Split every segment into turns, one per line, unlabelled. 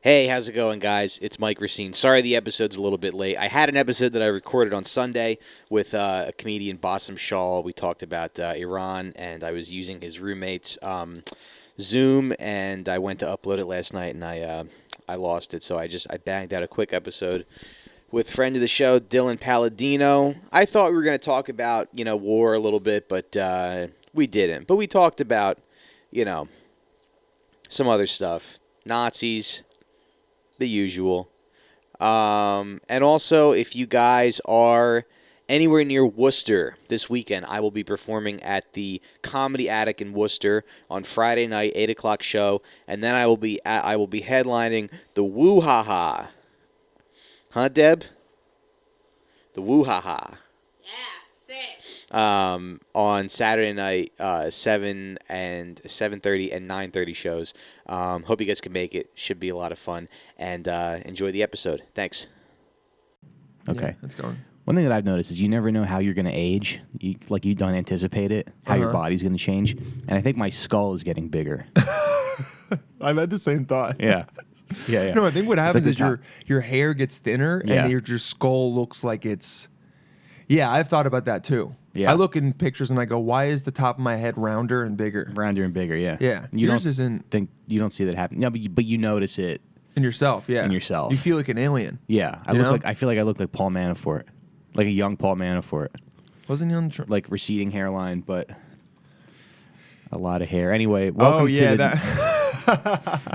Hey, how's it going, guys? It's Mike Racine. Sorry the episode's a little bit late. I had an episode that I recorded on Sunday with a comedian, Bassem Shaw. We talked about Iran, and I was using his roommate's Zoom, and I went to upload it last night, and I lost it. So I banged out a quick episode with friend of the show, Dylan Palladino. I thought we were going to talk about, war a little bit, but we didn't. But we talked about, some other stuff. Nazis, the usual. And also, if you guys are anywhere near Worcester this weekend, I will be performing at the Comedy Attic in Worcester on Friday night, 8 o'clock show, and then I will be headlining the Woo Ha Ha. Huh, Deb? The Woo Ha Ha.
Yeah, sick.
On Saturday night, 7 and 7:30 and 9:30 shows. Hope you guys can make it. Should be a lot of fun. And enjoy the episode. Thanks.
Okay.
Yeah, it's going.
One thing that I've noticed is you never know how you're going to age. You don't anticipate it, how your body's going to change. And I think my skull is getting bigger.
I've had the same thought.
Yeah. Yeah.
No, I think what happens
like
is your hair gets thinner
Yeah.
and your skull looks like it's... Yeah, I've thought about that too.
Yeah.
I look in pictures and I go, why is the top of my head rounder and bigger?
Rounder and bigger, yeah.
Yeah.
You
Yours
don't
isn't...
you don't see that happen. No, but you notice it.
In yourself, yeah.
In yourself.
You feel like an alien.
Yeah. I feel like I look like Paul Manafort. Like a young Paul Manafort.
Wasn't he on the...
Like receding hairline, but a lot of hair. Anyway, welcome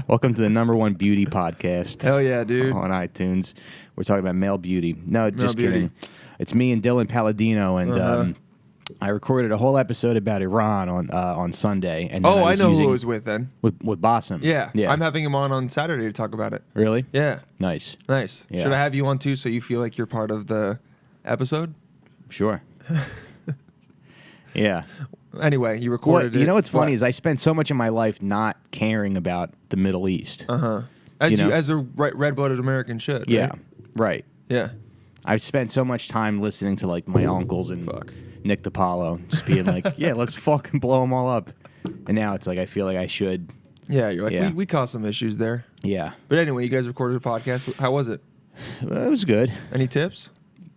welcome to the #1 beauty podcast.
Hell yeah, dude.
On iTunes. We're talking about male beauty. No, just
beauty.
kidding. It's me and Dylan Palladino, and I recorded a whole episode about Iran on Sunday. And
I know who I was with then.
With Bassem.
Yeah.
Yeah.
I'm having him on Saturday to talk about it.
Really?
Yeah.
Nice.
Nice.
Yeah.
Should I have you on too so you feel like you're part of the episode?
Sure. Yeah.
Anyway, you recorded it.
You know what's funny is I spent so much of my life not caring about the Middle East.
As a red-blooded American should. Right?
Yeah. Right.
Yeah.
I've spent so much time listening to like my uncles and Nick DiPaolo, just being like, yeah, let's fucking blow them all up. And now it's like I feel like I should.
Yeah, you're like,
Yeah.
we caused some issues there.
Yeah.
But anyway, you guys recorded a podcast. How was it?
It was good.
Any tips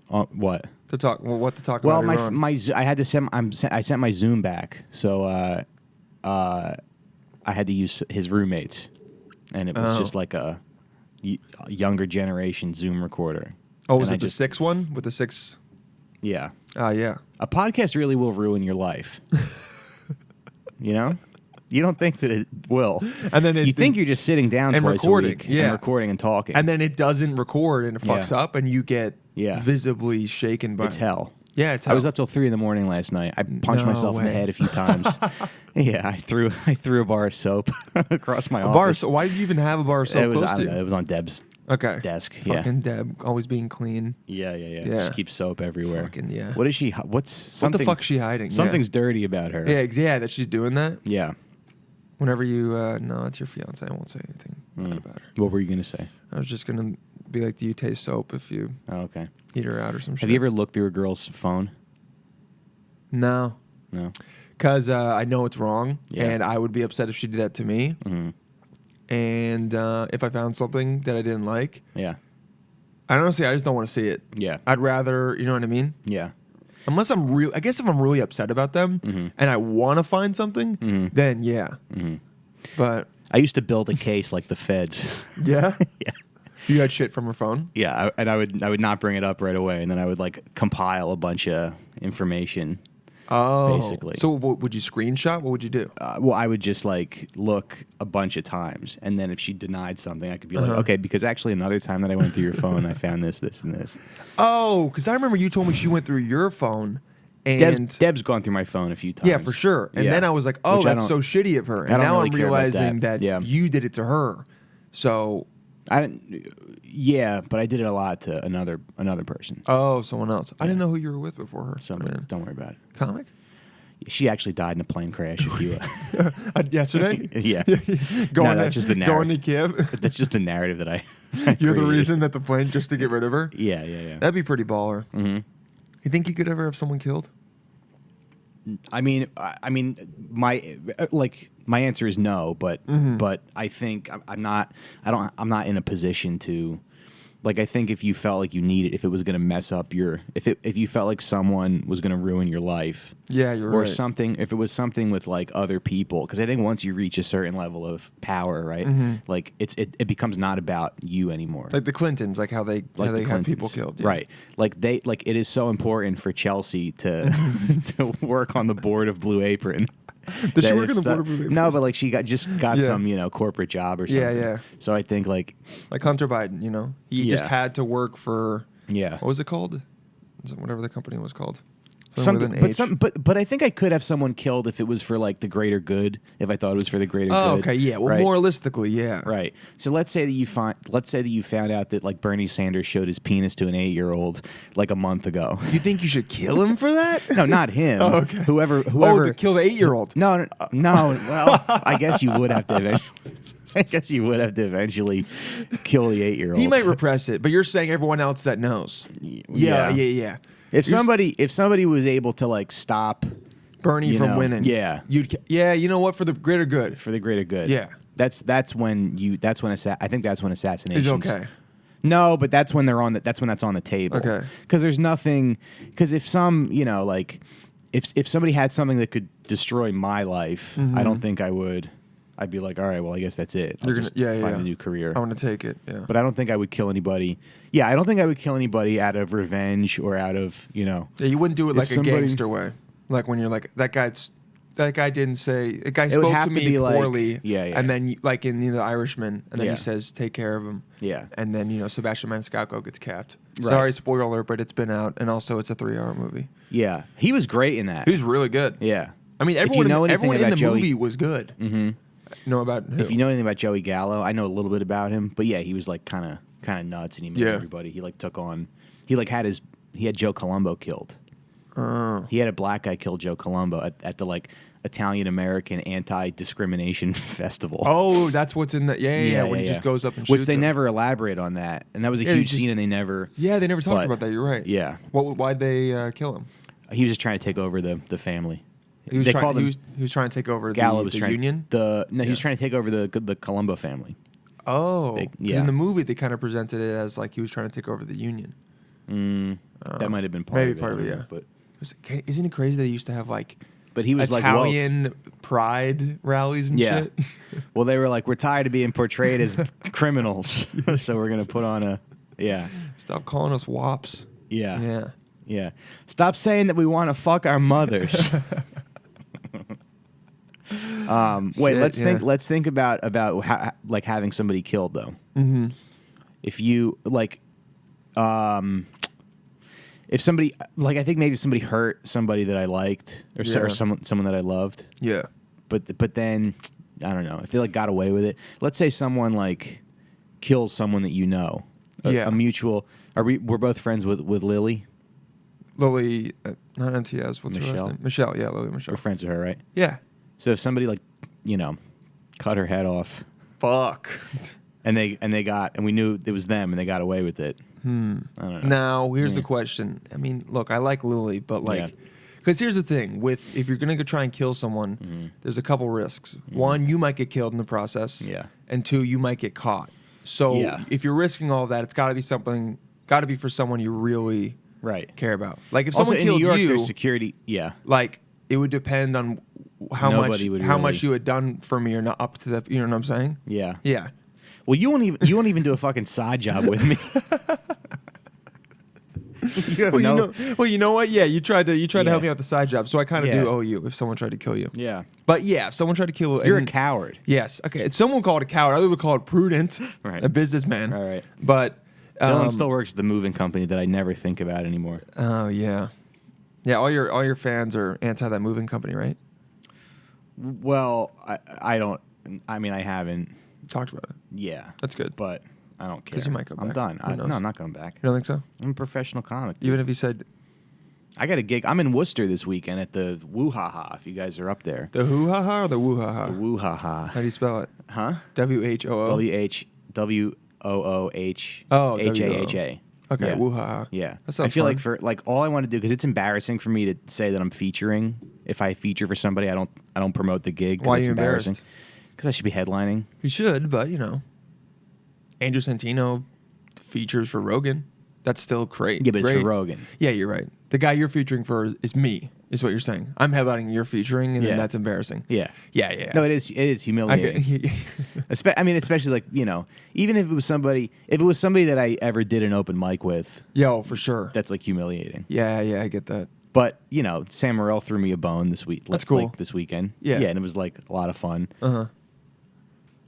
What?
to talk? Well, what to talk
Well,
about? Iran?
I had to send I sent my Zoom back, so I had to use his roommates, and it was just like a younger generation Zoom recorder.
Oh, was
and
it the 6 one with the 6?
Yeah.
Yeah.
A podcast really will ruin your life. You know? You don't think that it will.
And then
you think you're just sitting down
and
twice
recording,
a week
yeah.
and recording and talking.
And then it doesn't record and it fucks up and you get visibly shaken by
it's hell.
Yeah, it's hell.
I was up till 3 a.m. last night. I punched myself in the head a few times. Yeah, I threw a bar of soap across my office.
Why did you even have a bar of soap?
It was on Deb's desk.
Fucking Deb, always being clean.
Yeah. Just keep soap everywhere.
Fucking yeah.
What is she? What the
fuck is she hiding?
Something's dirty about her.
Yeah, that she's doing that.
Yeah.
Whenever you, no, it's your fiance. I won't say anything bad about her.
What were you gonna say?
I was just gonna be like, do you taste soap if you
okay.
eat her out or some shit?
Have you ever looked through a girl's phone?
No. Because I know it's wrong, and I would be upset if she did that to me.
Mm-hmm.
And if I found something that I didn't like,
yeah.
I just don't want to see it.
Yeah.
I'd rather, you know what I mean?
Yeah.
Unless I guess if I'm really upset about them and I want to find something, then yeah. Mm-hmm. But
I used to build a case like the feds.
Yeah?
Yeah.
You had shit from her phone?
Yeah, and I would not bring it up right away, and then I would like compile a bunch of information.
Oh,
basically.
So would you screenshot? What would you do?
Well, I would just like look a bunch of times, and then if she denied something, I could be like, okay, because actually another time that I went through your phone, I found this, this, and this.
Oh, because I remember you told me she went through your phone. And
Deb's gone through my phone a few times.
Yeah, for sure. And then I was like, oh, that's so shitty of her. And now I'm realizing that you did it to her. So
I didn't. Yeah, but I did it a lot to another person.
Oh, someone else. I didn't know who you were with before her.
Don't worry about it.
Comic?
She actually died in a plane crash. If you
yesterday?
Yeah.
That's just the narrative. Going to Kiev?
That's just the narrative that I
You're the reason that the plane just to get rid of her?
Yeah.
That'd be pretty baller.
Mm-hmm.
You think you could ever have someone killed?
I mean, my My answer is no, but I think I'm not in a position to. Like, I think if you felt like you needed, if it was going to mess up if you felt like someone was going to ruin your life,
Yeah, you're
or
right.
something, if it was something with like other people, because I think once you reach a certain level of power, right, like it becomes not about you anymore.
Like the Clintons, like how they
Like the
have people
Clintons.
killed. Yeah.
Right? Like it is so important for Chelsea to to work on the board of Blue Apron.
Does she
that
work
if
on the
so-
board of Blue Apron?
No, but like she got
Yeah.
some corporate job or something.
Yeah, yeah.
So I think like
Like Hunter Biden, he just
Yeah.
had to work for
yeah.
what was it called? Is it whatever the company was called?
Something,
with an H.
but I think I could have someone killed if it was for like the greater good. If I thought it was for the greater
Oh,
good.
okay, yeah. Well,
right?
moralistically, yeah.
Right. So let's say that you found out that like Bernie Sanders showed his penis to an 8-year-old like a month ago.
You think you should kill him for that?
No, not him.
Oh, okay.
Whoever.
Oh, to kill the 8-year-old.
No. Well, I guess you would have to eventually. kill the 8-year-old.
He might repress it, but you're saying everyone else that knows.
Yeah.
Yeah.
If somebody was able to like stop
Bernie from winning.
yeah.
You know what? For the greater good.
for the greater good.
Yeah.
That's when I think that's when assassinations.
Is okay.
No, but that's when that's on the table.
Okay.
Because there's nothing. Because if if somebody had something that could destroy my life, I don't think I would. I'd be like, all right, well, I guess that's it. I'll just find a new career.
I want to take it. Yeah.
But I don't think I would kill anybody. Yeah, I don't think I would kill anybody out of revenge or out of
Yeah, you wouldn't do it
If
like
somebody-
a gangster way. Like when you're like that guy didn't say the guy
It would
spoke
have
to
to
me
be like-
poorly.
yeah.
And then like in The Irishman, and then
Yeah.
he says take care of him.
Yeah.
And then Sebastian Maniscalco gets capped.
Right.
Sorry, spoiler, but it's been out, and also it's a 3-hour movie.
Yeah. He was great in that.
He was really good.
Yeah.
I mean,
If you
everyone
know anything
everyone in
about
the
Joey-
movie was good.
Mm-hmm.
Know about who?
If you know anything about Joey Gallo, I know a little bit about him, but yeah, he was like kind of nuts, and he made
Yeah.
everybody. He like took on. He had Joe Colombo killed. He had a black guy kill Joe Colombo at the like Italian American anti-discrimination festival.
Oh, that's what's in the when he just goes up and shoots
which they
him.
never elaborate on that, and that was a
Yeah, they
huge
just-
scene, and they never.
Yeah, they never talked
but-
about that. You're right.
Yeah,
Why'd they kill him?
he was just trying to take over the family.
He was
They
trying.
called him-
He was trying to take over
Gallo
the
was trying
union.
He was
Yeah.
trying to take over the Colombo family.
Oh,
They-
'cause
yeah.
in the movie they kind of presented it as like he was trying to take over the union.
That might have been part
maybe
of it.
part
I
of it,
don't know,
yeah.
but
Isn't it crazy they used to have like
but he was like, well,
Italian pride rallies and
yeah.
shit?
Well, they were like, we're tired of being portrayed as criminals, so we're gonna put on a, yeah,
Stop calling us wops.
yeah,
Yeah.
yeah. Stop saying that we want to fuck our mothers. Wait,
Shit,
let's think about like having somebody killed though.
Mm-hmm.
If you like, if somebody like, I think maybe somebody hurt somebody that I liked or,
Yeah.
or someone that I loved.
Yeah.
But then I don't know if they like got away with it. Let's say someone like kills someone that you know.
Yeah.
A mutual. We're both friends with Lily.
Lily, not MTS. What's her
Michelle.
last name? Michelle. Yeah, Lily Michelle.
We're friends with her, right?
Yeah.
So if somebody like, cut her head off,
Fuck.
and we knew it was them, and they got away with it. I don't know.
Now, here's
Yeah.
the question. I mean, look, I like Lily, but
Yeah.
like, because here's the thing: if you're gonna go try and kill someone, there's a couple risks. One, you might get killed in the process.
Yeah.
And two, you might get caught. So
Yeah.
if you're risking all that, it's got to be for someone you really
Right.
care about. Like if
Also,
someone
in
killed
New York,
you,
there's security. Yeah.
like it would depend on how
Nobody would
much
really-
you had done for me or not up to the. You know what I'm saying?
Yeah.
Yeah.
Well, you won't even do a fucking side job with me. You have no.
You know what? Yeah, you tried to help
Yeah.
me out with the side job, so I kind of
Yeah.
do owe you if someone tried to kill you.
Yeah.
But yeah, if someone tried to kill
You're a
and-
coward.
Yes. Okay. If someone would call it a coward, I would call it prudent.
Right.
A businessman.
All right.
But
Dylan still works at the moving company that I never think about anymore.
Oh yeah. Yeah. All your fans are anti that moving company, right?
Well, I don't. I mean, I haven't.
Talked about it.
Yeah.
That's good.
But I don't care.
'Cause you might go
I'm
back.
done.
Who knows?
No, I'm not going back.
You don't think so?
I'm a professional comic. Dude.
Even if you said
I got a gig. I'm in Worcester this weekend at the Woo Ha Ha. If you guys are up there,
the hoo ha ha or the woo ha ha?
the Woo Ha
How
Ha.
do you spell it?
Huh?
WHOO.
WHWOOH.
Oh,
HAHA.
Okay,
Yeah.
woo-ha.
Yeah,
That sounds
I feel
fun.
like for like all I want to do because it's embarrassing for me to say that I'm featuring. If I feature for somebody, I don't promote the gig. 'Cause
Why are
it's
you
embarrassing?
embarrassed?
Because I should be headlining.
You should, but Andrew Santino features for Rogan. That's still great.
Yeah, but it's for
Great.
Rogan.
Yeah, you're right. The guy you're featuring for is me, is what you're saying. I'm headlining, you're featuring, and
Yeah.
then that's embarrassing.
Yeah.
Yeah.
No, it is humiliating. I mean, especially like even if it was somebody that I ever did an open mic with,
Yo, for sure.
that's like humiliating.
Yeah, I get that.
But Sam Morril threw me a bone this week.
That's cool.
Like, this weekend.
Yeah.
and it was like a lot of fun.
Uh-huh.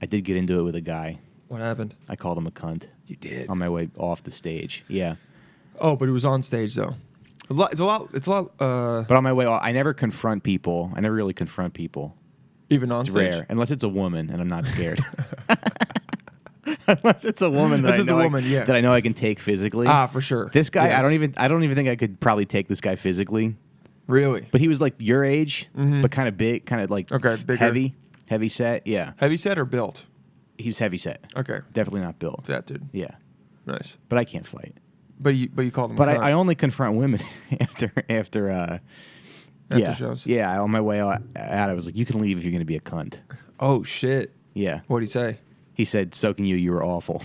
I did get into it with a guy.
What happened?
I called him a cunt
You did.
on my way off the stage. Yeah,
Oh, but it was on stage though. It's a lot.
but on my way off, I never confront people. I never really confront people.
Even on
It's
stage.
rare, unless it's a woman, and I'm not scared. Unless it's a woman that
Unless it's a woman, yeah.
that I know I can take physically.
For sure.
This guy,
Yes.
I don't even think I could probably take this guy physically.
Really?
But he was like your age, but kind of big, kind of like
Okay, bigger.
heavy set. Yeah,
Heavy set or built?
he was heavy set.
Okay.
Definitely not built.
Fat dude.
Yeah,
Nice.
but I can't fight.
But you called him.
But
a cunt.
I only confront women after yeah,
shows.
yeah. On my way out, I was like, "You can leave if you're going to be a cunt."
Oh shit.
Yeah,
What'd he say?
he said, "So can you. You were awful,"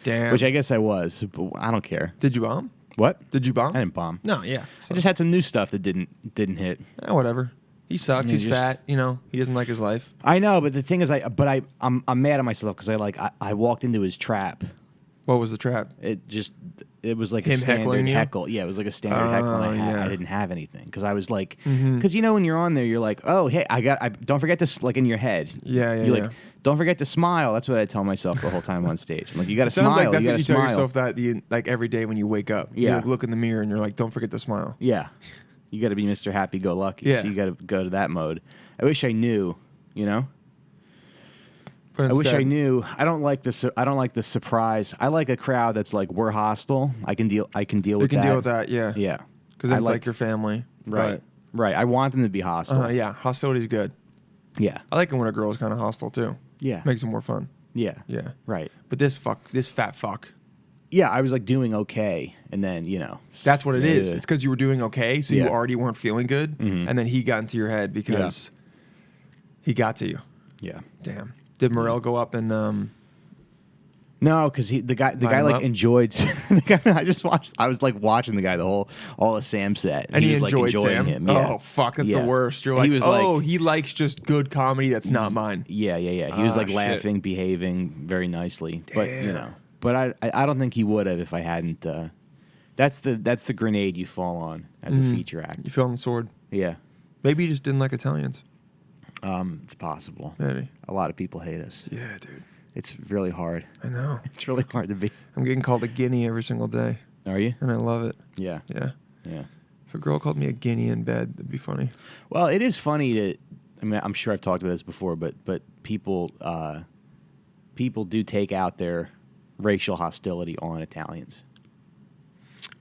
Damn.
which I guess I was, but I don't care.
Did you bomb?
What?
Did you bomb?
I didn't bomb.
No. Yeah.
I just had some new stuff that didn't hit.
Whatever. He sucks.
Yeah,
He's
just-
fat. He doesn't like his life.
I know, but the thing is, I'm mad at myself because I walked into his trap.
What was the trap?
It was like a
Him
standard
heckling you?
heckle. Yeah, it was like a standard heckle, and
yeah.
I didn't have anything because I was like,
Mhm.
because when you're on there, you're like, oh hey, I don't forget to like in your head.
Yeah,
You're
yeah.
like, don't forget to smile. That's what I tell myself the whole time on stage. I'm like, you got to
Sounds
smile.
like that's
you got
what
to
you tell
smile.
yourself that like every day when you wake up. You
Yeah.
like, look in the mirror and you're like, don't forget to smile.
Yeah, you got to be Mr. Happy Go Lucky.
Yeah.
So you got to go to that mode. I wish I knew.
But
I wish I
instead-
knew. I don't like the surprise. I like a crowd that's like, we're hostile. I can deal
You
with
can
that.
deal with that. Yeah.
Yeah,
Because
I
it's like your family.
right. Right. I want them to be hostile.
Yeah. Hostility's good.
Yeah.
I like it when a girl's kind of hostile too.
Yeah.
Makes it more fun.
Yeah.
Yeah.
Right.
But this fat fuck.
Yeah, I was like doing okay, and then
That's what it is.
Yeah.
It's because you were doing okay, so you
Yeah.
already weren't feeling good,
Mhm.
and then he got into your head because he got to you.
Yeah.
Damn. Did Morel go up and
No, because the guy
Line him
like
up?
enjoyed. The guy, I was like watching the guy all of Sam set,
and he
was like
enjoyed
enjoying
Sam?
him. Yeah.
Oh fuck, that's
Yeah.
the worst. You're
He
like,
was
oh,
like-
he likes just good comedy. That's not mine.
Yeah. He was
Ah,
like
shit.
laughing, behaving very nicely, but
Damn.
but I don't think he would have if I hadn't. That's the grenade you fall on as a feature act.
You fell on the sword.
Yeah.
Maybe you just didn't like Italians.
It's possible.
Maybe.
A lot of people hate us.
Yeah, dude.
It's really hard.
I know.
It's really hard to be.
I'm getting called a guinea every single day,
Are you?
and I love it.
Yeah.
Yeah.
Yeah.
If a girl called me a guinea in bed, that'd be funny.
Well, it is funny to. I mean, I'm sure I've talked about this before, but people do take out their racial hostility on Italians.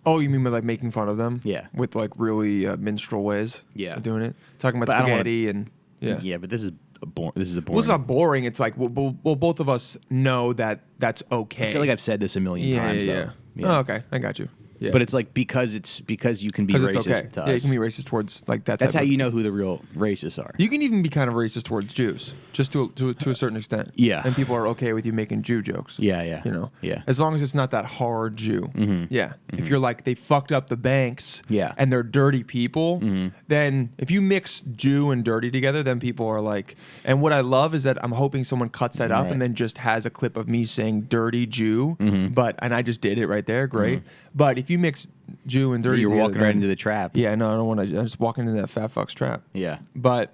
Oh, you mean by like making fun of them?
Yeah.
With like really minstrel ways.
Yeah.
Of doing it, talking about
But I don't wanna-
spaghetti and yeah.
Yeah, but this is a boring.
Well, it's not boring. It's like well, both of us know that that's okay.
I feel like I've said this a million times
yeah.
though. Yeah.
Oh, okay, I got you. Yeah.
But it's like because you can be
because
racist
it's okay.
to us.
Yeah, you can be racist towards like that.
That's
type
how
of-
you know who the real racists are.
You can even be kind of racist towards Jews, just to a certain extent.
Yeah.
And people are okay with you making Jew jokes.
Yeah.
You know.
Yeah.
As long as it's not that hard Jew.
Mhm.
Yeah. If you're like they fucked up the banks.
Yeah.
And they're dirty people.
Mhm.
Then if you mix Jew and dirty together, then people are like. And what I love is that I'm hoping someone cuts that up
Right.
and then just has a clip of me saying dirty Jew.
Mhm.
And I just did it right there. Great. But if you mix Jew and dirty,
You're
together,
walking right
then-
into the trap.
Yeah. No, I don't want to. I'm just walking into that fat fuck's trap.
Yeah.
But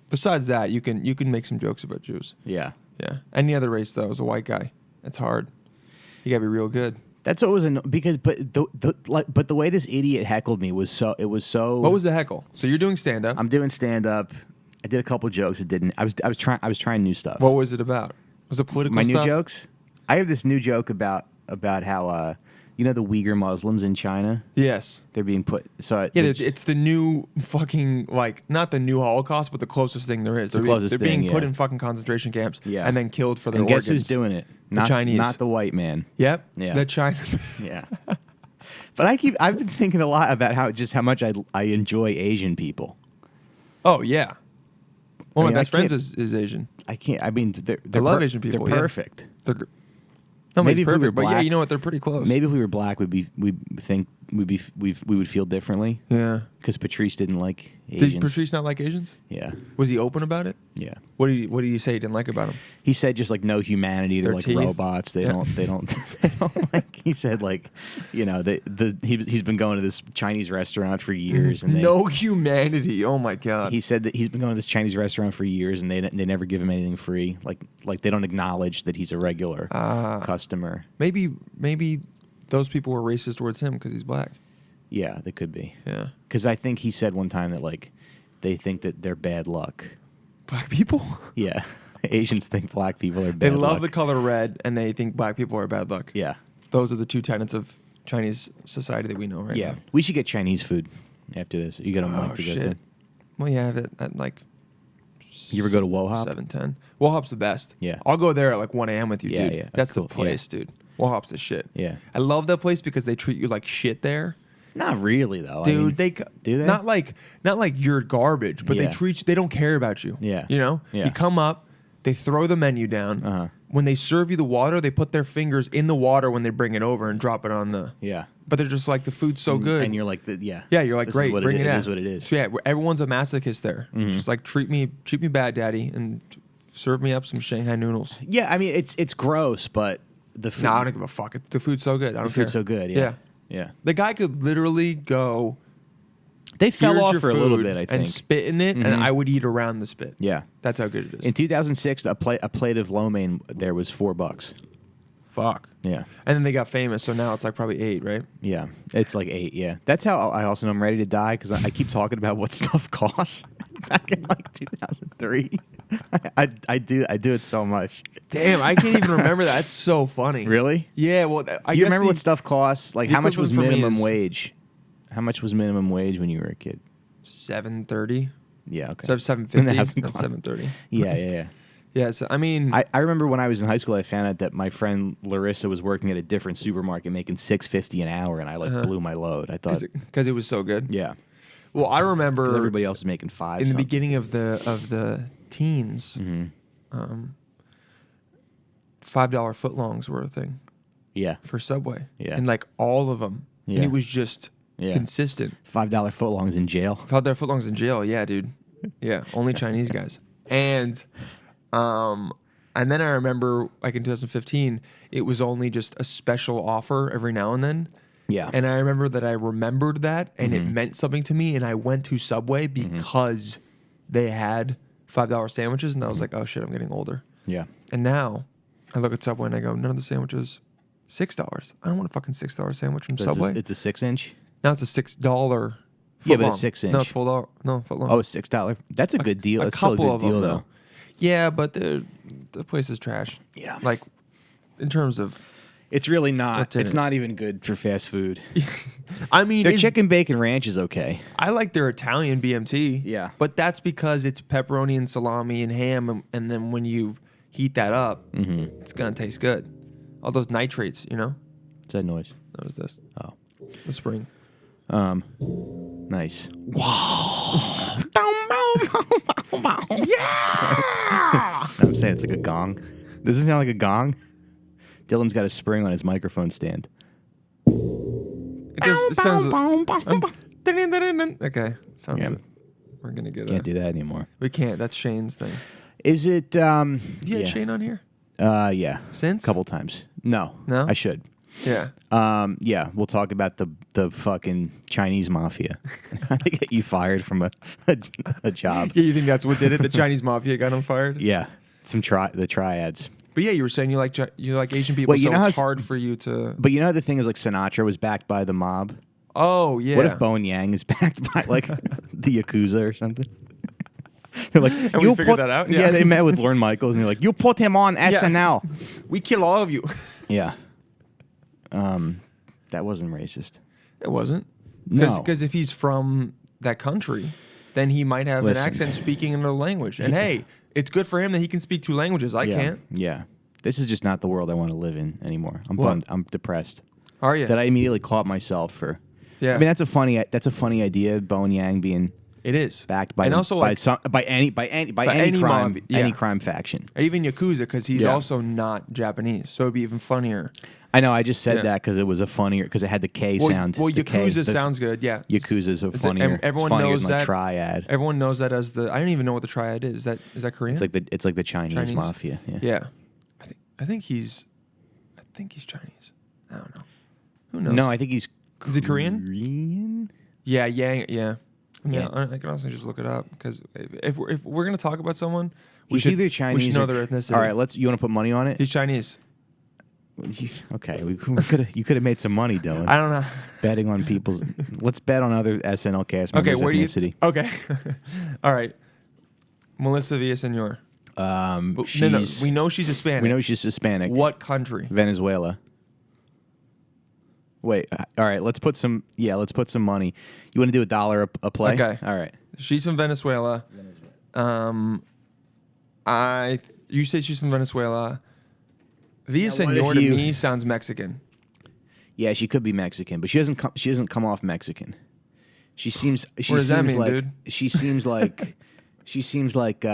besides that, you can make some jokes about Jews.
Yeah.
Yeah. Any other race though, as a white guy, it's hard. You gotta be real good.
That's what was because but the way this idiot heckled me was so
What was the heckle? So you're doing stand up.
I'm doing stand up. I did a couple jokes. It didn't. I was trying new stuff.
What was it about? Was it political
My
stuff?
new jokes? I have this new joke about how the Uyghur Muslims in China,
Yes.
they're being put
Yeah, it's the new fucking like not the new Holocaust, but the closest thing there is.
the closest
they're being
thing,
put
yeah.
in fucking concentration camps
Yeah.
and then killed for their
and guess
organs.
who's doing it?
The Chinese.
not the white man.
Yep.
Yeah.
The China.
Yeah. But I've been thinking a lot about how much I enjoy Asian people.
Oh yeah. One of
I mean,
my
I
best friends
can't-
is Asian.
I can't. I mean, they're
I love Asian people.
They're
yeah.
perfect.
They're
Maybe
nobody's
if we were
perfect, but yeah,
black-
you know what? They're pretty close.
Maybe if we were black, we would feel differently.
Yeah.
Because Patrice didn't like
Did
Asians.
Patrice not like Asians?
Yeah,
Was he open about it?
yeah.
What did you say he didn't like about him?
He said just like no humanity. They're
Their
like
teeth?
robots. They
Yeah.
don't. They don't like. He said like, he's been going to this Chinese restaurant for years, and
No humanity. Oh my god.
he said that he's been going to this Chinese restaurant for years, and they never give him anything free. Like they don't acknowledge that he's a regular customer.
Maybe those people were racist towards him because he's black.
Yeah, they could be.
Yeah.
Because I think he said one time that like they think that they're bad luck.
Black people?
Yeah, Asians think black people are bad
They
luck.
love the color red, and they think black people are bad luck.
Yeah,
Those are the two tenets of Chinese society that we know right
yeah.
now.
We should get Chinese food after this. You got a mic to go to.
shit. Well, yeah, I have it at like
You ever go to Wohop?
7:10. Wohop's the best.
Yeah.
I'll go there at like 1 a.m. with you,
Yeah,
dude.
yeah.
That's
Cool.
the place, dude. Wohop's the shit.
Yeah.
I love that place because they treat you like shit there.
Not really though,
Dude,
I mean, do they?
not like you're garbage, but
Yeah.
they don't care about you.
Yeah.
You know?
Yeah.
You come up, they throw the menu down.
Uh-huh.
When they serve you the water, they put their fingers in the water when they bring it over and drop it on the
Yeah.
But they're just like the food's so good.
And you're like, yeah.
yeah, you're like,
this
great,
is what
bring
it
it,
is.
out.
It is what it is.
So yeah, everyone's a masochist there. Just like treat me bad, daddy, and serve me up some Shanghai noodles.
Yeah, I mean it's gross, but the food,
No, I don't give a fuck. The food's so good. I don't
the food's
care.
so good. Yeah. Yeah.
The guy could literally go.
They fell
"Here's
off
your
for a little
food,"
bit, I think.
and spit in it, and
Mhm.
I would eat around the spit.
Yeah.
That's how good it is.
In 2006, a plate of lo mein there was $4.
Fuck.
Yeah.
And then they got famous, so now it's like probably 8, right?
Yeah. It's like 8, yeah. That's how I also know I'm ready to die because I keep talking about what stuff costs back in like 2003. I do it so much.
Damn, I can't even remember that. That's so funny.
Really?
Yeah. Well, I
Do you
guess
remember what stuff costs? Like
the
how much was
equivalent for me
minimum
is-
wage? How much was minimum wage when you were a kid?
7:30.
Yeah, okay.
So
It
7:50.
hasn't
Not
gone-
7:30.
Yeah, yeah, yeah.
Yeah. So I mean,
I remember when I was in high school, I found out that my friend Larissa was working at a different supermarket making $6.50 an hour, and I like blew my load. I thought,
because it was so good.
yeah,
Well, I
'cause
remember
everybody else is making $5.
in the
something.
beginning of the teens,
Mhm.
$5 footlongs were a thing
Yeah,
for Subway.
Yeah.
And like all of them.
Yeah.
And it was just
Yeah.
consistent.
$5 footlongs in jail.
$5 footlongs in jail. Yeah, dude. Yeah. Only Chinese guys. And then I remember like in 2015, it was only just a special offer every now and then.
Yeah,
And I remember that I remembered that and
Mm-hmm.
it meant something to me. And I went to Subway because they had $5 sandwiches. And I was like, oh shit, I'm getting older.
yeah,
And now I look at Subway and I go, none of the sandwiches, $6. I don't want a fucking $6 sandwich from Subway.
It's a 6-inch.
Now it's a $6
Yeah, but
footlong.
it's 6
No,
inch.
it's $4. No, footlong.
Oh, $6. That's a good deal.
A
That's still a
couple
good
of
deal,
them,
though.
Yeah, but the place is trash.
Yeah.
Like, in terms of,
It's really not.
What's in
It's
it?
not even good for fast food.
I mean,
Their
it's-
chicken bacon ranch is okay.
I like their Italian BMT.
Yeah.
But that's because it's pepperoni and salami and ham, and then when you heat that up, it's gonna taste good. All those nitrates, you know.
What's that noise?
That was this.
Oh,
The spring.
nice.
Yeah.
I'm saying it's like a gong. Does it sound like a gong? Dylan's got a spring on his microphone stand.
It sounds. Okay. Sounds.
Yeah.
We're gonna get.
Can't do that anymore.
We can't. That's Shane's thing.
Is it?
You
yeah.
had Shane on here
Yeah.
since?
A couple times. No.
No?
I should.
Yeah.
Yeah. We'll talk about the fucking Chinese mafia. How to get you fired from a job.
Yeah. You think that's what did it? The Chinese mafia got him fired.
Yeah. The triads.
But yeah, you were saying you like Asian people,
Well, you
so
know how
it's
s-
hard for you to.
But you know the thing is like Sinatra was backed by the mob.
Oh yeah.
What if Bowen Yang is backed by like the Yakuza or something? They're like,
And we figured that out?
Yeah.
Yeah.
They met with Lorne Michaels and they're like, you put him on SNL.
We kill all of you.
Yeah. That wasn't racist.
It wasn't.
No.
Because if he's from that country, then he might have
Listen.
an accent speaking another language. And hey, it's good for him that he can speak 2 languages. I
yeah.
can't.
Yeah. This is just not the world I want to live in anymore. I'm
What?
bummed. I'm depressed.
Are you?
that I immediately caught myself for.
Yeah.
I mean, that's a funny idea. Bowen Yang being
It is
backed by
and also like
any
any
crime
mob, yeah.
any crime faction.
or even Yakuza because he's
Yeah.
also not Japanese, so it'd be even funnier.
I know. I just said
Yeah.
that because it was a funnier because it had the K sound.
Well,
the K,
Yakuza sounds good. Yeah,
Yakuza's a funnier.
Everyone
funnier
knows
than like
that.
triad.
Everyone knows that as the. I don't even know what the triad is. Is that Korean?
It's like the Chinese mafia. Yeah.
Yeah. I think he's Chinese. I don't know. Who knows?
No, I think he's.
Is he Korean?
Korean?
Yeah. Yeah. I mean,
Yeah.
I can also just look it up because if we're gonna talk about someone,
He's either Chinese.
We should know
or,
their ethnicity.
All right, you want to put money on it?
He's Chinese.
Okay, you could have made some money, Dylan.
I don't know.
Betting on people's. Let's bet on other SNL cast
Okay,
members'
where do you?
ethnicity.
Okay. All right. Melissa Villaseñor. No, we know she's Hispanic.
We know she's Hispanic.
What country?
Venezuela. Wait. All right. Let's put some. Yeah. Let's put some money. You want to do $1 a play?
Okay.
All right.
She's from Venezuela. You say she's from Venezuela. Villaseñor to me sounds Mexican.
Yeah, she could be Mexican, but she doesn't come off Mexican. She seems. She
What does that
seems
mean,
like,
dude?
She seems like. She seems like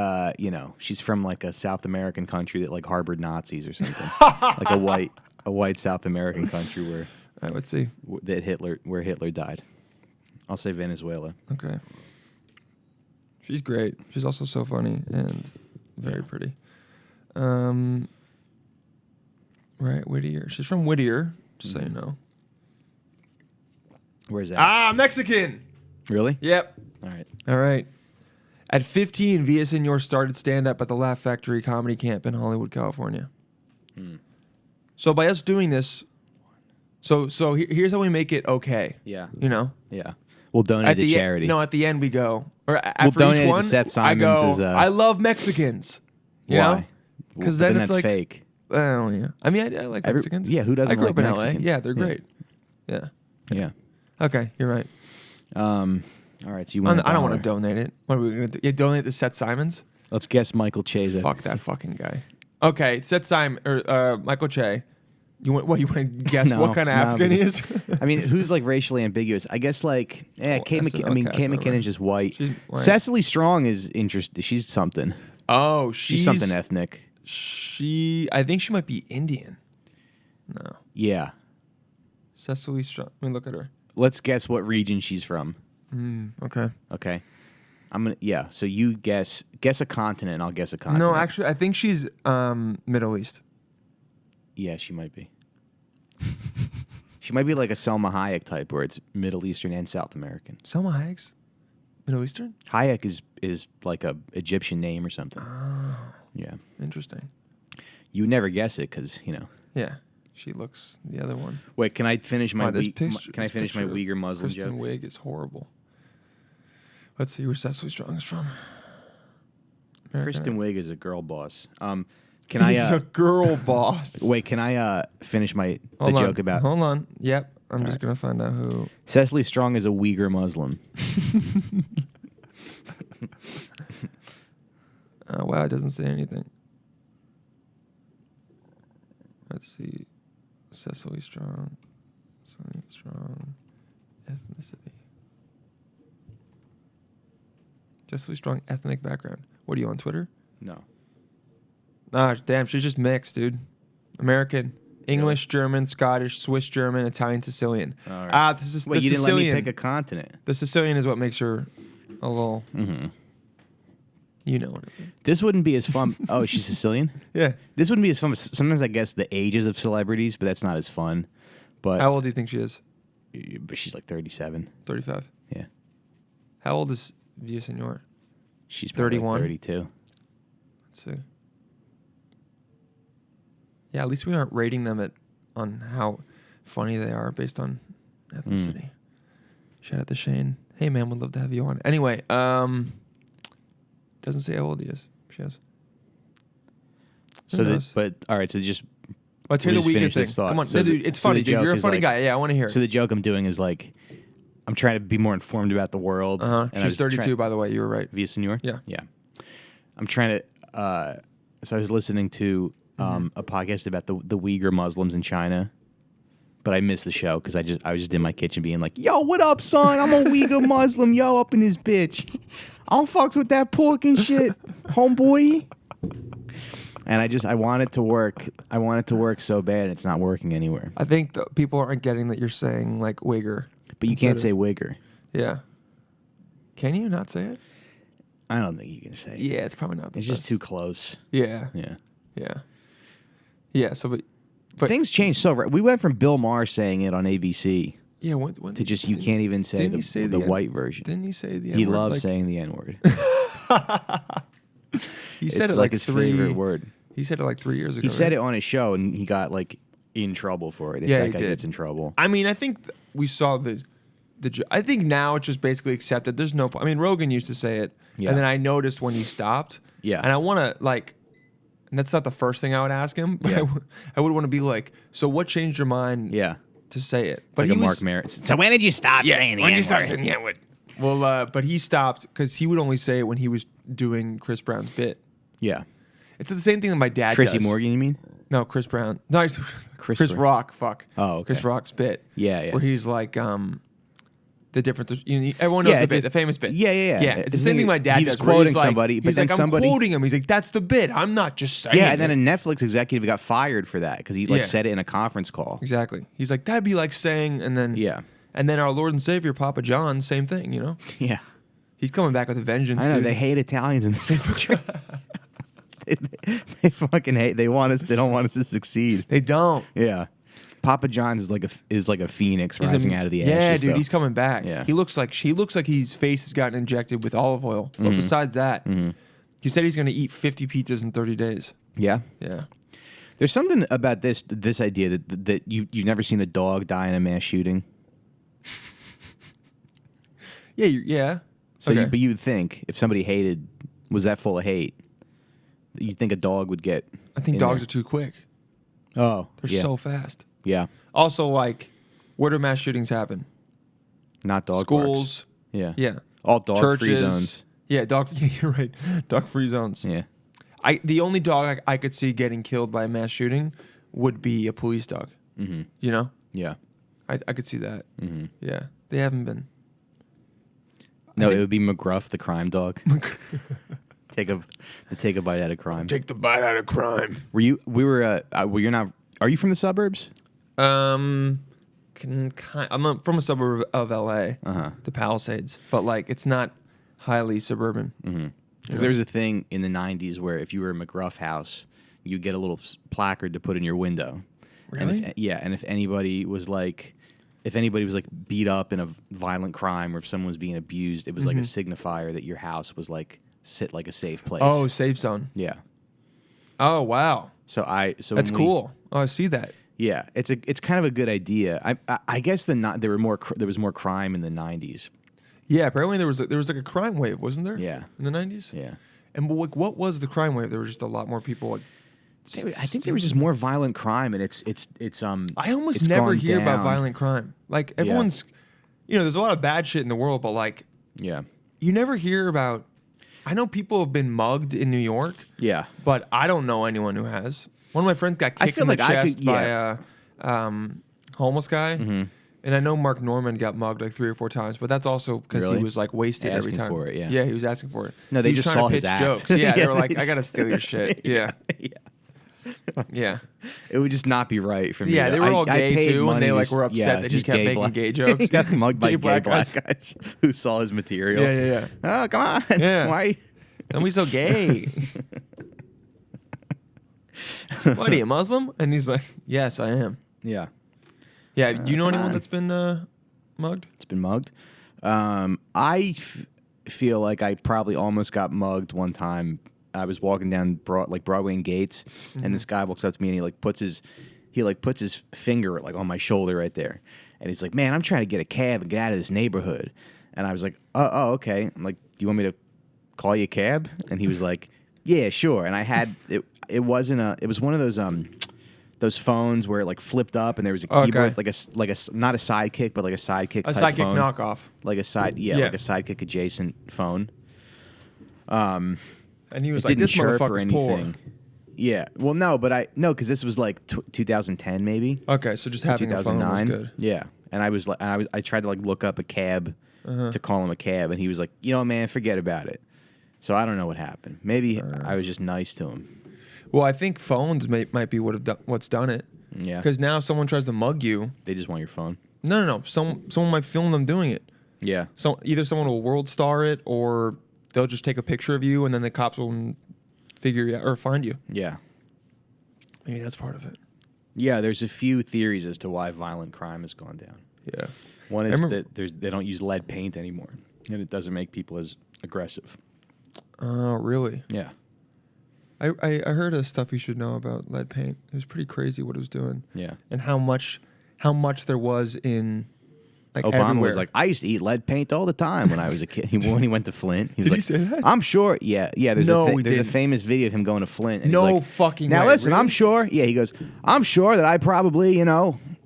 she's from like a South American country that like harbored Nazis or something. Like a white South American country where
All right, let's see.
where Hitler died. I'll say Venezuela.
Okay. She's great. She's also so funny and very pretty. Right, Whittier. She's from Whittier, just so you know.
Where's that?
Mexican.
Really?
Yep.
All right.
All right. At 15, Villaseñor started stand-up at the Laugh Factory Comedy Camp in Hollywood, California. So by us doing this, so here's how we make it okay.
Yeah.
You know?
Yeah. We'll donate to charity.
No, at the end we go, or
We'll
after
donate
each
to
one,
Seth
I go,
Simons'
I love Mexicans. You know?
Why?
Because
But
then
then
it's
that's
like
fake.
Oh yeah. I mean, I like Mexicans.
Yeah, who doesn't
I grew
like
up in
Mexicans?
LA. Yeah, they're
Yeah.
great. Yeah.
Yeah.
Okay, you're right.
All right. So you want?
I don't want to donate it. What are we gonna do? Yeah, donate to Seth Simons.
Let's guess Michael Che's.
Fuck that fucking guy. Okay, Seth Simon or Michael Che. You want to guess
No,
what kind of
no,
African he
because-
is?
I mean, who's like racially ambiguous? I guess like Kate
SNL
McKinnon.
cast
Kate
member.
McKinnon's just white.
She's white.
Cecily Strong is interesting. She's something.
Oh,
She's something ethnic.
I think she might be Indian. No.
Yeah.
Cecily Strong. Let me look at her.
Let's guess what region she's from.
Okay.
Okay. Yeah. So you guess a continent. I'll guess a continent.
No, actually, I think she's Middle East.
Yeah, she might be. She might be like a Selma Hayek type, where it's Middle Eastern and South American.
Selma Hayek's Middle Eastern?
Hayek is like a Egyptian name or something.
Oh,
Yeah.
interesting.
You would never guess it because
Yeah, she looks the other one.
Wait, can I finish my
Wow, this
can
picture-
I
this
finish my
picture of
Uyghur Muslim
Kristen
joke?
Wiig is horrible. Let's see where Cecily Strong is from.
Kristen Wiig is a girl boss. Can
He's
I
a girl boss.
wait? Can I finish the
Hold on,
joke about
Hold on. Yep, I'm
All
just
right.
gonna find out who.
Cecily Strong is a Uyghur Muslim?
Wow, it doesn't say anything. Let's see. Cecily Strong. Ethnicity. Cecily Strong ethnic background. What are you on Twitter?
No.
Ah, damn, she's just mixed, dude. American, English, German, Scottish, Swiss German, Italian, Sicilian.
All right.
This is
Wait,
the
you didn't let
Sicilian.
me pick a continent.
The Sicilian is what makes her a little.
Mm-hmm.
You know what I mean?
This wouldn't be as fun. Oh, she's Sicilian?
Yeah.
This wouldn't be as fun. Sometimes I guess the ages of celebrities, but that's not as fun. But
How old do you think she is?
But she's like 37.
35.
Yeah.
How old is Villaseñor?
She's probably
31?
32.
Let's see. Yeah, at least we aren't rating them on how funny they are based on ethnicity. Shout out to Shane. Hey man, would love to have you on. Anyway, doesn't say how old he is. She has.
So but all right, so just
Let's hear
we'll
the
just
weekend
finish
thing.
this thought.
Come on,
So
no,
the-
dude, it's
so
funny,
the
dude.
joke
You're a
is
funny
like-
guy. Yeah, I want to hear it.
So the joke I'm doing is like I'm trying to be more informed about the world. and I
She's
was
32, by the way. You were right.
Villaseñor?
Yeah.
Yeah. I'm trying to so I was listening to a podcast about the Uyghur Muslims in China. but I missed the show because I was just in my kitchen being like, "Yo, what up, son? I'm a Uyghur Muslim. Yo, up in this bitch. I don't fucks with that pork and shit, homeboy." And I want it to work. I want it to work so bad, it's not working anywhere.
I think people aren't getting that you're saying like Uyghur.
But you can't say Uyghur.
Yeah. Can you not say it?
I don't think you can say it.
Yeah, it's probably not.
It's just too close.
Yeah.
Yeah.
Yeah. Yeah. So, but
things change so. We went from Bill Maher saying it on ABC
yeah, when
to just you can't even say the white version.
Didn't he say the N-word?
He loves saying the N-word.
He said
it's
it
like his favorite word.
He said it like 3 years ago.
He said it on his show, and he got like in trouble for it. If
Yeah,
that
he
guy
did.
gets in trouble.
I mean, I think we saw I think now it's just basically accepted. There's no. I mean, Rogan used to say it,
Yeah.
and then I noticed when he stopped.
Yeah.
And I want to like. And that's not the first thing I would ask him. But
Yeah.
I would want to be like, so what changed your mind?
Yeah.
To say it,
But like a Mark Maron. So when did you stop saying the N-word?
N-word? Well, but he stopped because he would only say it when he was doing Chris Brown's bit.
Yeah.
It's the same thing that my dad
Tracy
does.
Morgan, you mean?
No, Chris Brown. No, Chris
Brown.
Rock. Fuck.
Oh, okay.
Chris Rock's bit.
Yeah, yeah.
Where he's like, the difference. Everyone knows the bit, the famous bit.
Yeah.
Yeah, it's the same thing my dad
he
does.
was
where
quoting
he's like,
somebody, but
he's
then
like,
somebody.
I'm quoting him. He's like, that's the bit. I'm not just saying.
Yeah, and then
it.
a Netflix executive got fired for that because he
Yeah.
said it in a conference call.
Exactly. He's like, that'd be like saying, and then
Yeah.
and then our Lord and Savior Papa John, same thing. You know,
Yeah.
he's coming back with a vengeance.
I know
dude.
they hate Italians in this country. they fucking hate. They want us. They don't want us to succeed.
They don't.
Yeah. Papa John's is like a phoenix
He's
rising out of the
yeah,
ashes.
dude,
though.
he's coming back.
Yeah.
He looks like his face has gotten injected with olive oil. But besides that, he said he's going to eat 50 pizzas in 30 days.
Yeah.
Yeah.
There's something about this idea that you've never seen a dog die in a mass shooting.
Yeah. Yeah.
So,
Okay.
but you'd think if somebody was that full of hate, you'd think a dog would get.
I think
in
dogs
there.
are too quick.
Oh,
They're
yeah.
so fast.
Yeah.
Also, like, where do mass shootings happen?
Not dog
Schools.
parks. Yeah.
Yeah.
All dog-free
Churches.
zones.
Yeah, yeah, you're right. Dog-free zones.
Yeah.
The only dog I could see getting killed by a mass shooting would be a police dog.
Mm-hmm.
You know?
Yeah.
I could see that.
Mm-hmm.
Yeah. They haven't been.
No, it would be McGruff, the crime dog. take a bite out of crime.
Take the bite out of crime.
You're not. Are you from the suburbs?
I'm from a suburb of LA,
Uh-huh.
the Palisades, but like it's not highly suburban.
Mm-hmm. Because there was a thing in the 90s where if you were a McGruff house, you'd get a little placard to put in your window.
Really?
And if anybody was like beat up in a violent crime or if someone was being abused, it was like a signifier that your house was like a safe place.
Oh, safe zone.
Yeah.
Oh, wow.
So
That's cool. Oh, I see that.
Yeah, it's kind of a good idea. I guess there was more crime in the 90s.
Yeah, apparently there was like a crime wave, wasn't there?
Yeah.
In the 90s?
Yeah.
And like, what was the crime wave? There were just a lot more people like
I think there was just more violent crime, and it's
I almost
it's
never
gone
hear about
down.
violent crime. Like everyone's there's a lot of bad shit in the world, but like
Yeah.
you never hear about I know people have been mugged in New York.
Yeah.
But I don't know anyone who has. One of my friends got
I
kicked
feel
in the
like I
chest
could-
by
yeah.
a homeless guy.
Mm-hmm.
And I know Mark Norman got mugged like 3 or 4 times, but that's also because
Really?
he was like wasted every
Asking
time.
for it, yeah.
Yeah, he was asking for it.
No, they
He was
just
trying
saw
to
his
pitch
act.
jokes. Yeah,
Yeah,
they were like,
they
I gotta
just-
steal your shit. Yeah.
Yeah.
Yeah.
It would just not be right for me.
Yeah, they were all
I
gay
paid
too, and
money
they
to
like were
s-
upset that he
just
kept making
black-
gay jokes.
He got mugged by gay black
guys.
guys who saw his material.
Yeah.
Oh, come on.
Yeah.
Why?
Don't be so gay. What are you, Muslim? And he's like, yes, I am.
Yeah.
Yeah. Do you know
come
anyone
on.
that's been mugged?
It's been mugged. Feel like I probably almost got mugged one time. I was walking down Broadway and Gates, and this guy walks up to me and he puts his finger like on my shoulder right there, and he's like, "Man, I'm trying to get a cab and get out of this neighborhood." And I was like, "Oh, okay." I'm like, "Do you want me to call you a cab?" And he was like, "Yeah, sure." And I had it. It was one of those phones where it like flipped up and there was a keyboard,
Okay.
like a not a sidekick, but like a sidekick.
A
type
sidekick
phone.
knockoff.
Like a side,
Yeah.
like a sidekick adjacent phone.
And he was
It
like,
didn't
this
chirp or
motherfucker's
anything.
poor.
Yeah. Well, no, but because this was like 2010 maybe.
Okay, so just having a phone was
2009.
good.
Yeah. And I tried to like look up a cab to call him a cab, and he was like, man, forget about it. So I don't know what happened. Maybe I was just nice to him.
Well, I think phones might be what's done it.
Yeah.
Because now if someone tries to mug you,
They just want your phone.
no. Someone might film them doing it.
Yeah.
So either someone will world star it, or they'll just take a picture of you, and then the cops will figure you out or find you.
Yeah.
Maybe that's part of it.
Yeah, there's a few theories as to why violent crime has gone down.
Yeah.
One is
remember-
that they don't use lead paint anymore, and it doesn't make people as aggressive.
Oh, really?
Yeah.
I heard of stuff you should know about lead paint. It was pretty crazy what it was doing.
Yeah.
And how much there was in like
Obama
everywhere.
was like, I used to eat lead paint all the time when I was a kid. When he went to Flint, he was
Did he
like,
say that?
I'm sure. Yeah. There's
No, he
there's a
didn't.
famous video of him going to Flint. And
No
he's like,
fucking
Now
way,
listen,
really?
I'm sure. Yeah, he goes, I'm sure that I probably,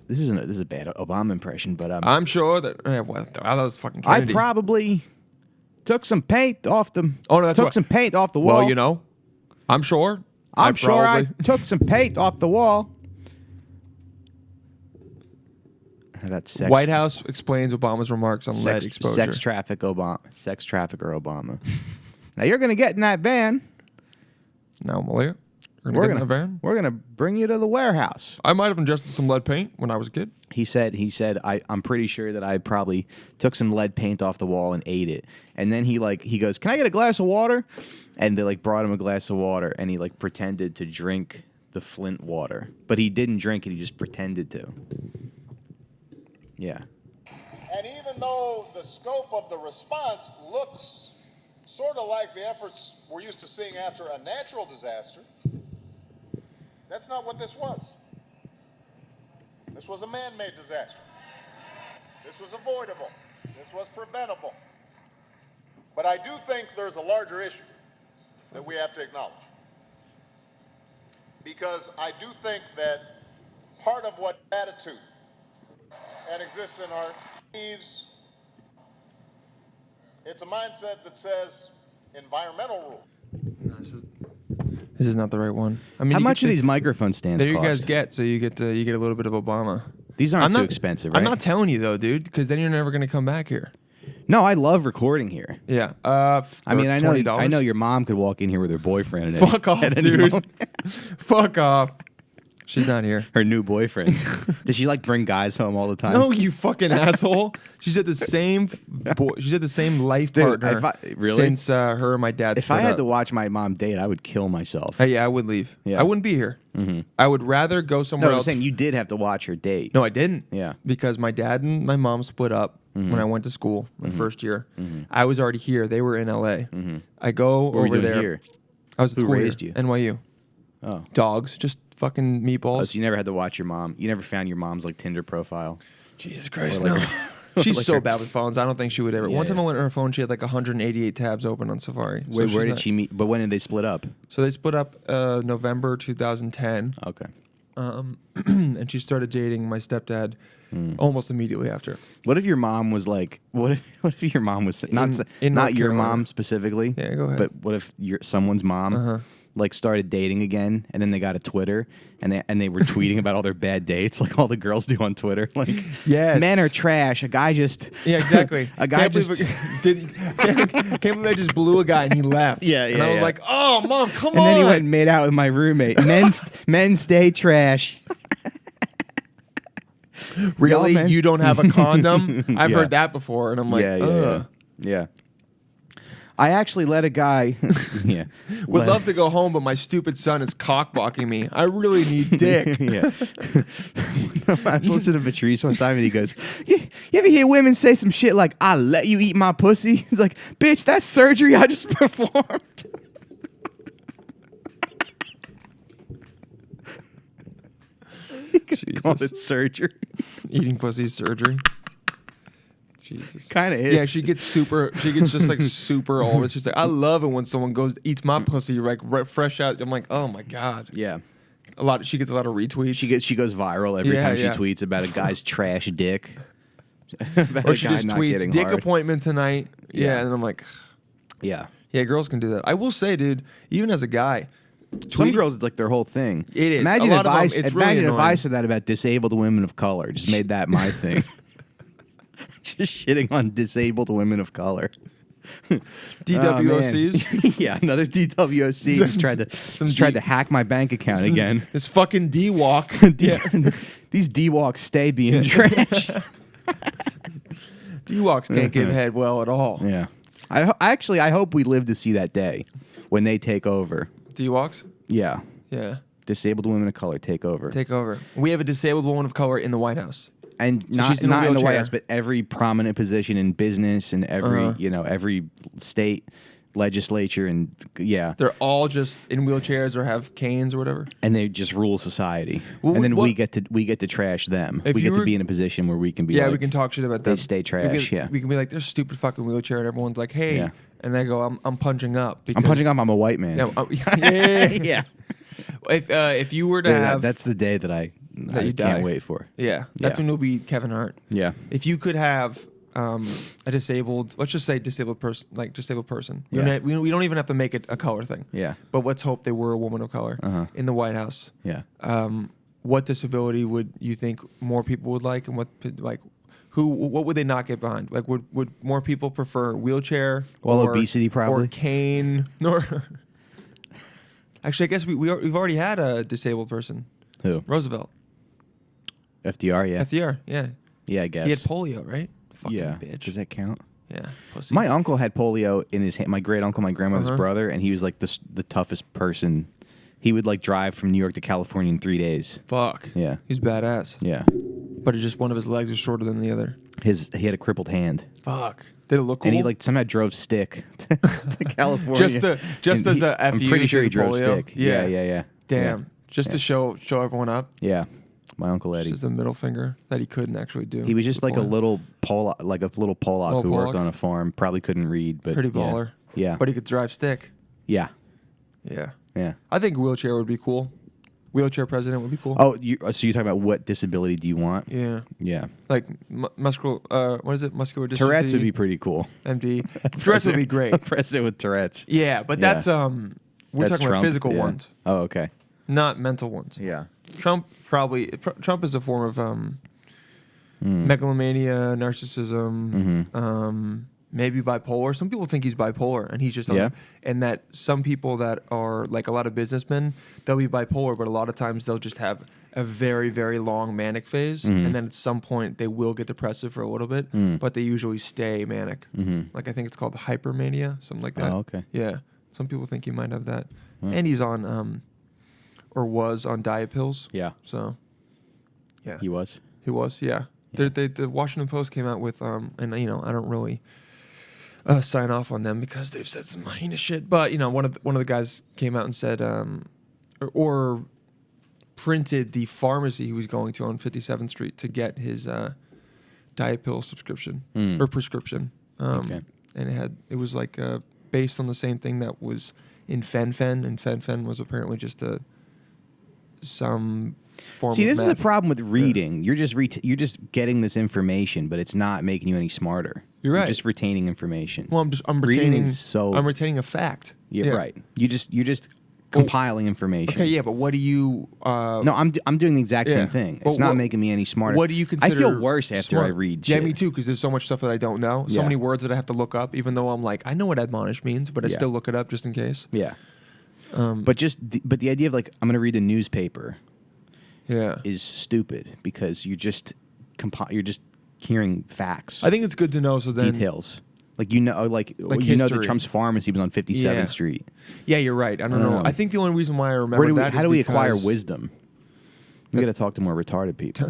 this is a bad Obama impression, but
I'm sure that that was fucking
I
Kennedy.
probably took some paint off the.
Oh, no, that's
took
what-
some paint off the wall.
Well, I'm sure.
I'm sure I took some paint off the wall. I got sex.
White House explains Obama's remarks on lead exposure.
Sex trafficker Obama. Now you're gonna get in that van.
Now, Malia, we're
We're
gonna get in a van.
We're gonna bring you to the warehouse.
I might have ingested some lead paint when I was a kid.
He said. I'm pretty sure that I probably took some lead paint off the wall and ate it. And then he goes, "Can I get a glass of water?" And they brought him a glass of water, and he pretended to drink the Flint water, but he didn't drink it. He just pretended to. Yeah.
And even though the scope of the response looks sort of like the efforts we're used to seeing after a natural disaster, that's not what this was. This was a man-made disaster. This was avoidable. This was preventable. But I do think there's a larger issue that we have to acknowledge. Because I do think that part of what attitude and exists in our lives, it's a mindset that says environmental rule.
No, this is not the right one. I mean,
How
you
much
get
do
to-
these microphone stands
There you
cost?
guys get, so you get a little bit of Obama.
These aren't
I'm
too
not-
expensive, right?
I'm not telling you though, dude, because then you're never gonna come back here.
No, I love recording here.
Yeah.
I mean, I
$20?
know your mom could walk in here with her boyfriend. At
Fuck off,
at any
dude.
moment.
Fuck off. She's not here.
Her new boyfriend. Does she bring guys home all the time?
No, you fucking asshole. She's had the same she's had the same life
Dude,
partner
really?
since her and my dad.
If I had to watch my mom date, I would kill myself.
yeah, I would leave.
Yeah.
I wouldn't be here. I would rather go somewhere
No, I'm
else.
saying you did have to watch her date.
No, I didn't.
Yeah.
Because my dad and my mom split up when I went to school my first year. I was already here. They were in LA. I go
What were you
over
doing
there.
here?
I was at
Who
school
raised
here.
you?
NYU.
Oh.
Dogs, just fucking meatballs.
Oh, so you never had to watch your mom. You never found your mom's Tinder profile.
Jesus Christ,
Or like
no.
her-
She's
like
so
her-
bad with phones. I don't think she would ever.
Yeah,
One time
yeah.
I went on her phone, she had 188 tabs open on Safari. So
Where
she's
did
not-
she meet? But when did they split up?
So they split up November 2010,
Okay.
and she started dating my stepdad almost immediately after.
What if your mom was like? What if your mom was not
in
not
North
your
Carolina.
mom specifically?
Yeah, go ahead.
But what if someone's mom started dating again, and then they got a Twitter, and they were tweeting about all their bad dates, like all the girls do on Twitter,
Yes.
men are trash. A guy just
Yeah, exactly.
a guy
Can't
just
believe it didn't. Can't believe I just blew a guy and he left.
Yeah,
And
yeah,
I was
yeah.
like, oh, mom, come
and
on.
then he went and made out with my roommate. Men stay trash.
Really?
man.
You don't have a condom? I've
Yeah.
heard that before, and I'm like, ugh.
yeah. I actually let a guy. Yeah.
Would
let-
love to go home, but my stupid son is cockblocking me. I really need dick.
Yeah. I was listening to Patrice one time and he goes, you ever hear women say some shit like, I let you eat my pussy? He's like, bitch, that's surgery I just performed. He called it surgery.
Eating pussy surgery. Jesus.
Kind of is.
Yeah, she gets just super old. She's like, I love it when someone eats my pussy fresh out. I'm like, oh my god.
Yeah.
She gets a lot of retweets.
She goes viral every
Yeah,
time she
yeah.
tweets about a guy's trash dick. About
or
a
she
guy
just
not
tweets
getting
dick
hard.
appointment tonight. Yeah,
Yeah.
and I'm like,
Yeah.
yeah, girls can do that. I will say, dude, even as a guy,
Some girls, it's like their whole thing.
It is.
Imagine
A lot
if
of
I
them, it's really
imagine if I
annoying.
said that about disabled women of color. Just made that my thing. Just shitting on disabled women of color.
DWOCs.
Oh, man. Yeah, another DWOC just tried to hack my bank account again.
This fucking D-Walk.
These D-Walks stay being trash.
D-Walks can't give head well at all.
Yeah. I hope we live to see that day when they take over.
D-Walks?
Yeah.
Yeah.
Disabled women of color take over.
Take over. We have a disabled woman of color in the White House.
And
she's
not
in a
in the White
wheelchair.
House, but every prominent position in business and every state legislature and
They're all just in wheelchairs or have canes or whatever.
and they just rule society.
Well,
and then
what-
we get to trash them.
If
We
you
get to
were-
be in a position where we can be
Yeah,
like,
we can talk shit about
they
them.
stay
We
trash,
can,
yeah.
we can be like, they're stupid fucking wheelchair, and everyone's like, hey,
Yeah.
and they go, I'm punching up.
I'm punching up. I'm a white man.
Yeah.
Yeah.
If you were to
Dude,
have,
that's the day that I
you
can't
die.
wait for.
yeah, that's
Yeah.
when you'll be Kevin Hart.
Yeah.
If you could have a disabled, let's just say disabled person, We,
Yeah.
we don't even have to make it a color thing.
Yeah.
But let's hope they were a woman of color in the White House.
Yeah.
What disability would you think more people would like, and what would they not get behind? Like, would more people prefer wheelchair?
Well,
or,
obesity probably.
or cane, or actually, I guess we've already had a disabled person,
Who?
Roosevelt,
FDR, yeah.
FDR, yeah,
Yeah, I guess.
he had polio, right? Fucking
Yeah.
bitch.
Does that count?
Yeah, pussy.
My uncle had polio in his hand. My great uncle, my grandmother's
Uh-huh.
brother, and he was like the toughest person. He would like drive from New York to California in 3 days.
Fuck.
Yeah.
He's badass.
Yeah.
But it's just one of his legs is shorter than the other.
He had a crippled hand.
Fuck. Did it look cool?
And he like somehow drove stick to California.
just
And
as a
I'm
FU
pretty sure he
to
drove
polio.
stick. Yeah.
Damn. Just to show everyone up.
Yeah. My uncle Eddie.
Just a middle finger that he couldn't actually do.
He was just
The
like a
polio.
little Pollock,
Little
who worked
Pollock?
on a farm. Probably couldn't read, but
Pretty
yeah.
baller.
Yeah.
But he could drive stick.
Yeah.
Yeah.
Yeah.
I think wheelchair would be cool. Wheelchair president would be cool.
Oh, so you're talking about what disability do you want?
Yeah.
Yeah.
Like muscular. What is it? Muscular dystrophy.
Tourette's would be pretty cool.
MD. Tourette's would be great.
President with Tourette's.
Yeah, but
Yeah.
that's we're
That's
talking about
Trump,
physical
yeah.
ones,
Oh, okay.
not mental ones.
Yeah.
Trump is a form of megalomania, narcissism, maybe bipolar. Some people think he's bipolar, and he's just
Yeah.
and that some people that are like a lot of businessmen, they'll be bipolar, but a lot of times they'll just have a very, very long manic phase, and then at some point they will get depressive for a little bit, but they usually stay manic. Like I think it's called hypermania, something like that.
Oh, okay.
Yeah, some people think he might have that, and he's on or was on diet pills.
Yeah.
So, yeah,
He was.
he was. Yeah.
Yeah.
The Washington Post came out with and I don't really sign off on them because they've said some heinous shit. But one of the guys came out and said or printed the pharmacy he was going to on 57th Street to get his diet pill subscription or prescription.
Okay.
And it was like based on the same thing that was in fen-phen, and fen-phen was apparently just some form
See,
of
this is
meth.
the problem with reading. You're just getting this information, but it's not making you any smarter.
You're right.
You're just retaining information.
Well, I'm
Reading
retaining.
is so-
I'm retaining a fact.
yeah, right. You're just compiling information.
Okay, yeah, but what do you?
No, I'm doing the exact
Yeah.
same thing.
But
It's not
what-
making me any smarter.
What do you consider?
I feel worse after I
smart?
read
Yeah,
shit.
me too. Because there's so much stuff that I don't know. So
Yeah.
many words that I have to look up. Even though I'm like, I know what admonish means, but I
Yeah.
still look it up just in case.
Yeah. But the idea of like I'm going to read the newspaper
Yeah.
is stupid because you're just hearing facts,
I think it's good to know. So then,
details. Like you know that
history.
Trump's pharmacy was on 57th
Yeah.
Street.
Yeah, you're right. I don't know.
know.
I think the only reason why I remember that
How
is
do we acquire
because-
wisdom? We got to talk to more retarded people.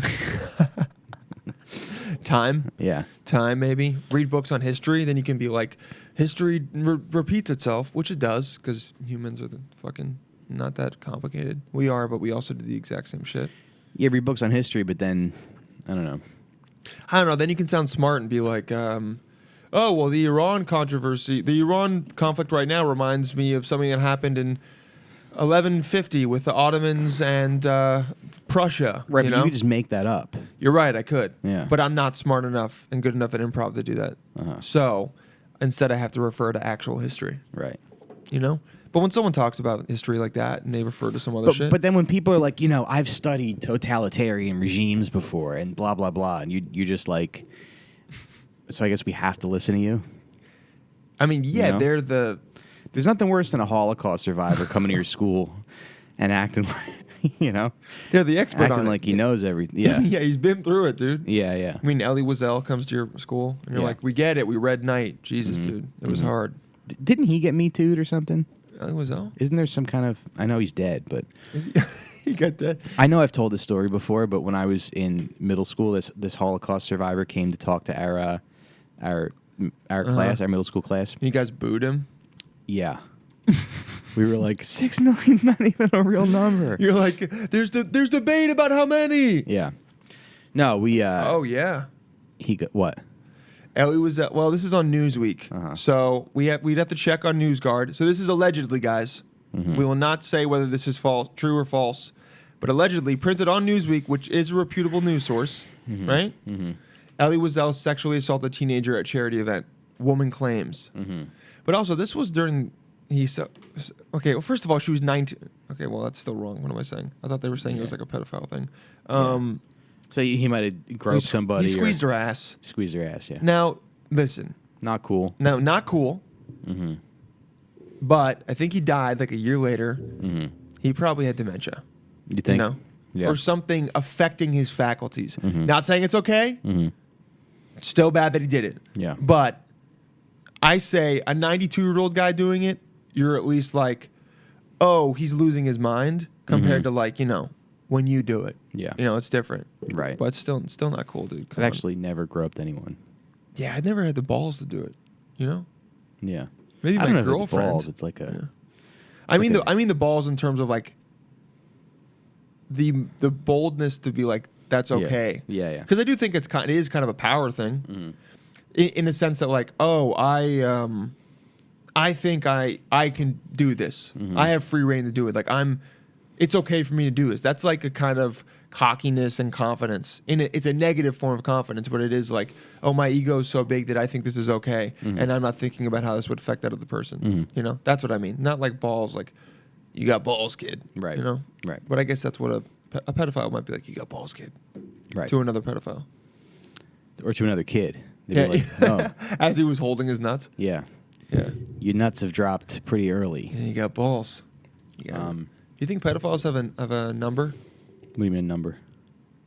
Time.
Yeah.
Time, maybe. Read books on history. Then you can be like, history repeats itself, which it does, because humans are the fucking not that complicated. We are, but we also do the exact same shit.
Yeah, read books on history, but then I don't know.
I don't know. Then you can sound smart and be like, oh, well, the Iran conflict right now reminds me of something that happened in 1150 with the Ottomans and Prussia.
Right,
you
but
know?
you could just make that up.
You're right, I could.
Yeah.
But I'm not smart enough and good enough at improv to do that.
Uh-huh.
So instead, I have to refer to actual history.
Right.
You know? But when someone talks about history like that and they refer to some other shit,
But then when people are like, I've studied totalitarian regimes before and blah blah blah, and you're just like, so I guess we have to listen to you.
I mean, yeah,
You know?
they're the.
There's nothing worse than a Holocaust survivor coming to your school and acting like,
They're the expert
acting
on
like
it.
he knows everything. Yeah,
Yeah, he's been through it, dude.
yeah.
I mean, Elie Wiesel comes to your school, and you're
Yeah.
like, "We get it. We read Night." Jesus, dude, it was hard.
Didn't he get Me Too'd or something?
Elie Wiesel?
Isn't there some kind of? I know he's dead, but
Is he? He got dead.
I know I've told this story before. But when I was in middle school, this Holocaust survivor came to talk to our class, our middle school class.
You guys booed him.
Yeah. We were like, 6 million's not even a real number.
You're like, there's debate about how many.
Yeah. No, we.
Oh yeah.
He got what?
Elie Wiesel. Well, this is on Newsweek,
Uh-huh.
so we'd have to check on NewsGuard. So this is allegedly, guys. We will not say whether this is true or false, but allegedly printed on Newsweek, which is a reputable news source, right? Elie Wiesel sexually assaulted a teenager at charity event. Woman claims. But also, this was during okay. Well, first of all, she was 19. Okay, well that's still wrong. What am I saying? I thought they were saying it was like a pedophile thing.
So he might have groped somebody.
He squeezed her ass.
Squeezed her ass. Yeah.
Now, listen.
Not cool.
No, not cool. But I think he died like a year later. He probably had dementia.
You think? Yeah.
Or something affecting his faculties. Not saying it's okay. Still bad that he did it.
Yeah.
But I say a 92-year-old guy doing it, you're at least like, oh, he's losing his mind compared to like, when you do it.
Yeah.
It's different.
Right.
But still not cool, dude. Come
I've
on.
actually never groped anyone.
Yeah, I never had the balls to do it.
Yeah.
Maybe
I
my
don't know if it's
girlfriend.
balls. It's like a.
Yeah. I mean
okay.
the balls in terms of like the boldness to be like that's okay.
Yeah.
Because I do think it is kind of a power thing, in the sense that like, oh, I think I can do this. I have free reign to do it. Like it's okay for me to do this. That's like a kind of cockiness and confidence. It's a negative form of confidence, but it is like, oh, my ego is so big that I think this is okay, and I'm not thinking about how this would affect that other person. That's what I mean. Not like balls, like you got balls, kid.
Right. Right.
But I guess that's what a pedophile might be like. You got balls, kid.
Right.
To another pedophile.
Or to another kid. They'd be like, no.
As he was holding his nuts.
Yeah.
Yeah.
Your nuts have dropped pretty early.
Yeah, you got balls. Do you think pedophiles have a number?
What do you mean a number?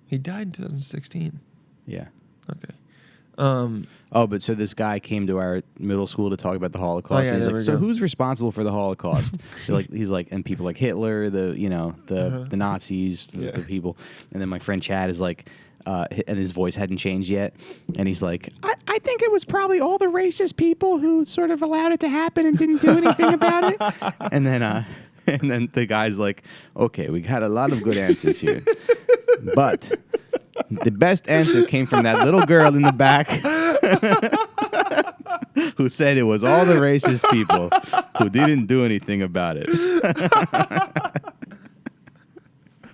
He died in 2016.
Yeah.
Okay.
Oh, but so this guy came to our middle school to talk about the Holocaust.
yeah,
and he's
there
like,
we
so
go.
who's responsible for the Holocaust? he's like, and people like Hitler, the Nazis,
Yeah.
the people. And then my friend Chad is like, and his voice hadn't changed yet. And he's like, I think it was probably all the racist people who sort of allowed it to happen and didn't do anything about it. And then the guy's like, okay, we got a lot of good answers here. But the best answer came from that little girl in the back who said it was all the racist people who didn't do anything about it.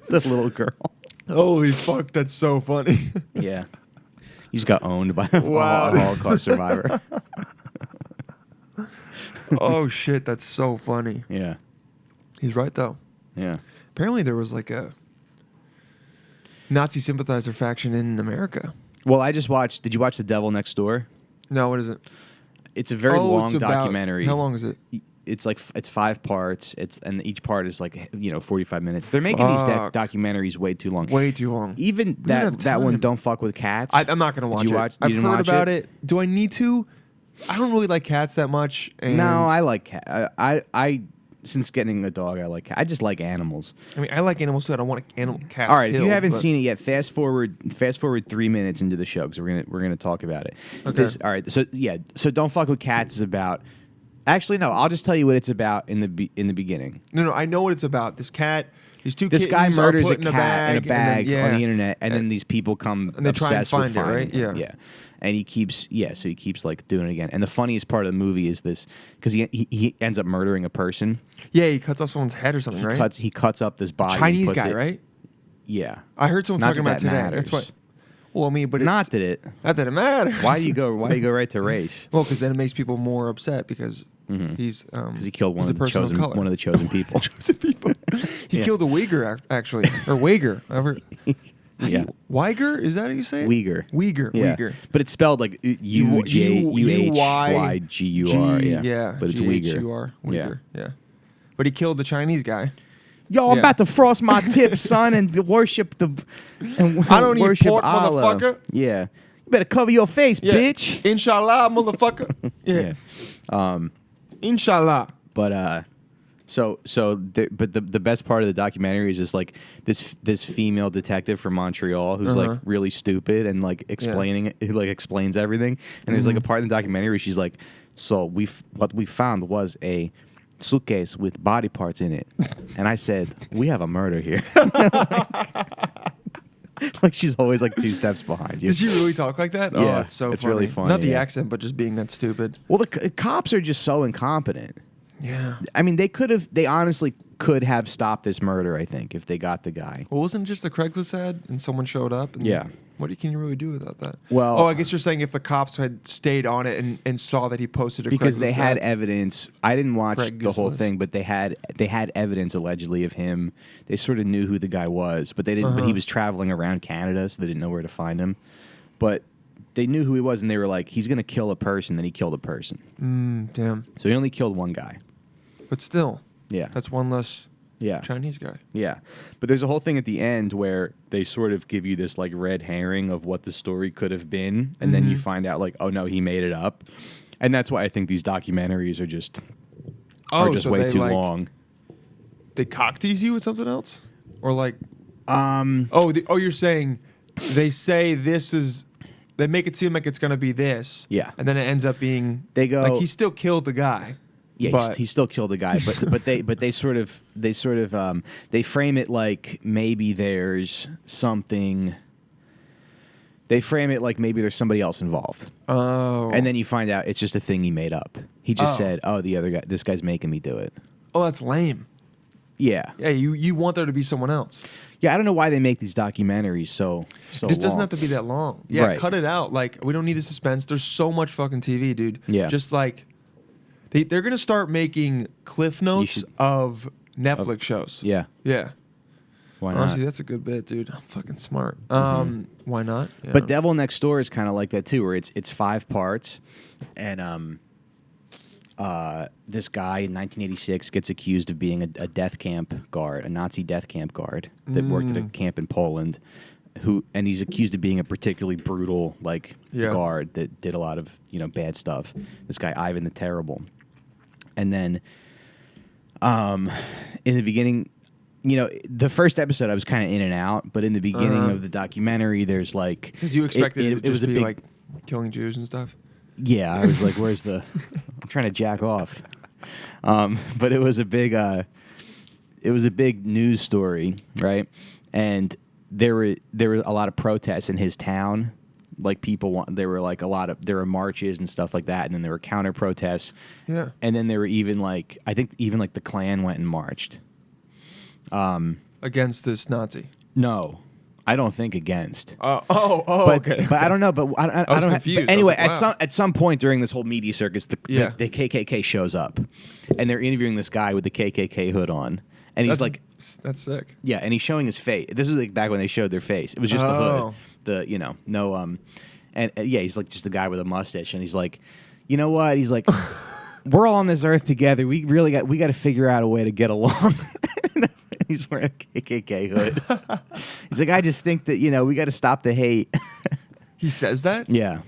The little girl.
Holy fuck, that's so funny.
Yeah. He just got owned by a
Wow.
Holocaust survivor.
Oh shit, that's so funny.
Yeah.
He's right though.
Yeah.
Apparently there was like a Nazi sympathizer faction in America.
Well, I just watched. Did you watch The Devil Next Door?
No, what is it?
It's a very long
it's about-
documentary.
How long is it?
It's like it's 5 parts. And each part is like 45 minutes. They're making these
Fuck.
documentaries way too long.
Way too long.
Even
We don't have
that one,
time.
Don't Fuck with Cats.
I'm not gonna
Did
watch
you
it.
watch- you
I've
didn't
heard
watch
about it? Do I need to? I don't really like cats that much. And
No, I like cat. I since getting a dog, I like cat. I just like animals.
I mean, I like animals too. I don't want cats.
All right, if you
killed,
haven't
but-
seen it yet, fast forward 3 minutes into the show because we're gonna talk about it.
Okay.
All right, so Don't Fuck with Cats is about. Actually, no, I'll just tell you what it's about in the beginning.
No, I know what it's about. This cat. These two
This guy
kittens are
murders a
put in
cat in a bag
and then-
on the internet, and then these people come
And they try and
obsessed with
find it, right?
finding him.
Yeah.
Yeah. And he keeps like doing it again. And the funniest part of the movie is this because he ends up murdering a person.
Yeah, he cuts off someone's head or something, right?
He cuts up this body. and
Chinese
puts
guy,
it-
right?
Yeah.
I heard someone
Not
talking about
that
today.
matters.
That's what. Well, I mean, but
Not that it.
not that it matters.
Why do you go right to race?
Well, because then it makes people more upset because He's
Because he killed
he's a person of color.
one of the chosen people.
Chosen people. He killed a Uyghur actually, or Uyghur.
Yeah.
Uyghur, is that how you say it?
Uyghur.
Uyghur.
But it's spelled like U-H-Y-G-U-R. Yeah. But it's Uyghur.
G-H-U-R. Uyghur. Yeah. But he killed the Chinese guy.
Yo, I'm about to frost my tips, son, and worship
I don't eat
worship
pork,
Allah.
motherfucker.
Yeah. You better cover your face, bitch.
Inshallah, motherfucker.
Yeah.
Inshallah.
But the best part of the documentary is just like this female detective from Montreal who's like really stupid and like explaining it, who like explains everything. And there's like a part in the documentary where she's like, so what we found was a suitcase with body parts in it, and I said, we have a murder here. Like she's always like 2 steps behind you.
Did she really talk like that?
Yeah,
Oh, it's so
it's
funny.
really funny,
Not the
yeah.
accent, but just being that stupid.
Well, the cops are just so incompetent.
Yeah.
I mean, they honestly could have stopped this murder, I think, if they got the guy.
Well, wasn't it just a Craigslist ad and someone showed up? And
Yeah.
What can you really do without that?
Well-
I guess you're saying if the cops had stayed on it and saw that he posted a
Because
Craigslist
they had
ad.
evidence. I didn't watch the whole
Craigslist.
thing, but they had evidence allegedly of him. They sort of knew who the guy was, but they didn't. But he was traveling around Canada, so they didn't know where to find him. But they knew who he was, and they were like, "He's going to kill a person." Then he killed a person.
Damn.
So he only killed one guy.
But still,
Yeah,
that's one less
yeah.
Chinese guy.
Yeah. But there's a whole thing at the end where they sort of give you this like red herring of what the story could have been. And then you find out like, oh no, he made it up. And that's why I think these documentaries are just
so
way
they,
too
like,
long.
They cock tease you with something else? Or like,
Um
you're saying they say this is, they make it seem like it's going to be this.
Yeah.
And then it ends up being,
They go-
like he still killed the guy.
Yeah,
but
he still killed the guy, but they sort of they frame it like maybe there's something. They frame it like maybe there's somebody else involved.
Oh.
And then you find out it's just a thing he made up. He just
Oh.
said, "Oh, the other guy, this guy's making me do it."
Oh, that's lame.
Yeah,
Yeah, you want there to be someone else.
yeah. I don't know why they make these documentaries so
It just doesn't
long.
have to be that long. Yeah,
Right.
cut it out. Like, we don't need the suspense. There's so much fucking TV, dude.
Yeah.
Just like, they're going to start making cliff notes
should-
of Netflix shows.
Yeah,
Yeah.
why not?
Honestly, that's a good bit, dude. I'm fucking smart. Why not? Yeah.
But Devil Next Door is kind of like that too, where it's 5 parts, and this guy in 1986 gets accused of being a death camp guard, a Nazi death camp guard that worked at a camp in Poland, and he's accused of being a particularly brutal guard that did a lot of bad stuff. This guy Ivan the Terrible, and then in the beginning. The first episode I was kind of in and out, but in the beginning of the documentary, there's like
because you expected it,
it was a
be
big,
like killing Jews and stuff.
yeah. I was like, "Where's the?" I'm trying to jack off, but it was a big news story, right? And there were a lot of protests in his town. Like there were marches and stuff like that, and then there were counter protests.
Yeah.
And then there were even I think the Klan went and marched.
Against this Nazi.
No, I don't think against.
But,
Okay. But I don't know. But I
was
don't.
confused.
But anyway,
I was like, wow.
at some point during this whole media circus, the KKK shows up, and they're interviewing this guy with the KKK hood on, and he's like,
that's sick.
yeah, and he's showing his face. This was like back when they showed their face. It was just the hood, no, and yeah, he's like just the guy with a mustache, and he's like, you know what? He's like, we're all on this earth together. We got to figure out a way to get along. He's wearing a KKK hood. He's like, I just think that we got to stop the hate.
He says that?
Yeah,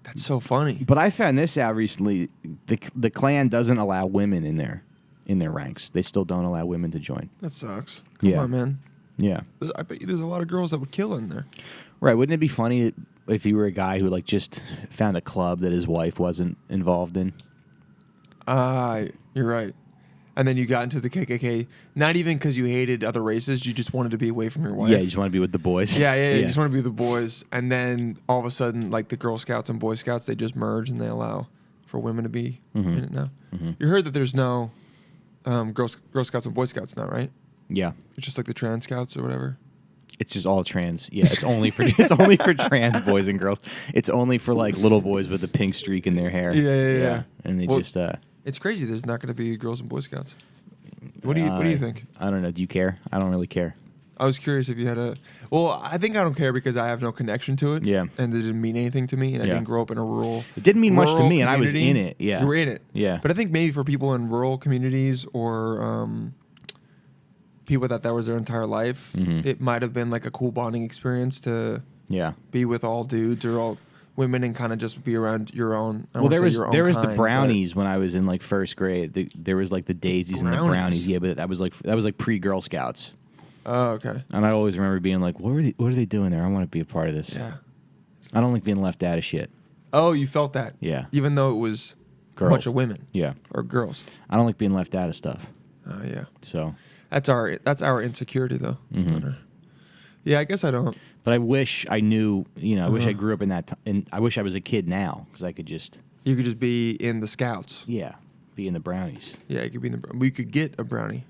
That's so funny.
but I found this out recently. The Klan doesn't allow women in their ranks. They still don't allow women to join.
That sucks. Come
Yeah.
on, man.
Yeah,
I bet you there's a lot of girls that would kill in there.
right. Wouldn't it be funny if you were a guy who just found a club that his wife wasn't involved in?
You're right. And then you got into the KKK, not even because you hated other races, you just wanted to be away from your wife.
Yeah, you just want to be with the boys.
Yeah, you just want to be with the boys. And then all of a sudden, like the Girl Scouts and Boy Scouts, they just merge and they allow for women to be in it now. You heard that there's no Girl Scouts and Boy Scouts now, right?
Yeah.
It's just like the trans scouts or whatever.
It's just all trans. Yeah, it's only for trans boys and girls. It's only for little boys with a pink streak in their hair.
Yeah.
And they
It's crazy. There's not going to be girls and Boy Scouts. What do you think?
I don't know. Do you care? I don't really care.
I was curious if you had a. Well, I think I don't care because I have no connection to it.
Yeah.
And it didn't mean anything to me, and I didn't grow up in a rural.
It didn't mean much to
rural
me, and I was
community.
in it. Yeah.
You were in it.
Yeah.
But I think maybe for people in rural communities or people that was their entire life, it might have been like a cool bonding experience to be with all dudes or all women and kind of just be around your own.
Well, there was the brownies when I was in like first grade. There was like the daisies and the brownies. Yeah, but that was like pre-Girl Scouts.
Oh, okay.
And I always remember being like, what are they doing there? I want to be a part of this.
Yeah.
I don't like being left out of shit.
Oh, you felt that?
Yeah.
Even though it was
Girls.
a bunch of women.
Yeah.
Or girls.
I don't like being left out of stuff.
Oh, yeah.
So.
That's our insecurity, though. It's not our... Yeah, I guess I don't.
But I wish I knew, I wish I grew up in that time. And I wish I was a kid now because I could just.
You could just be in the Scouts.
Yeah. Be in the brownies.
Yeah, you could be in the... We could get a brownie.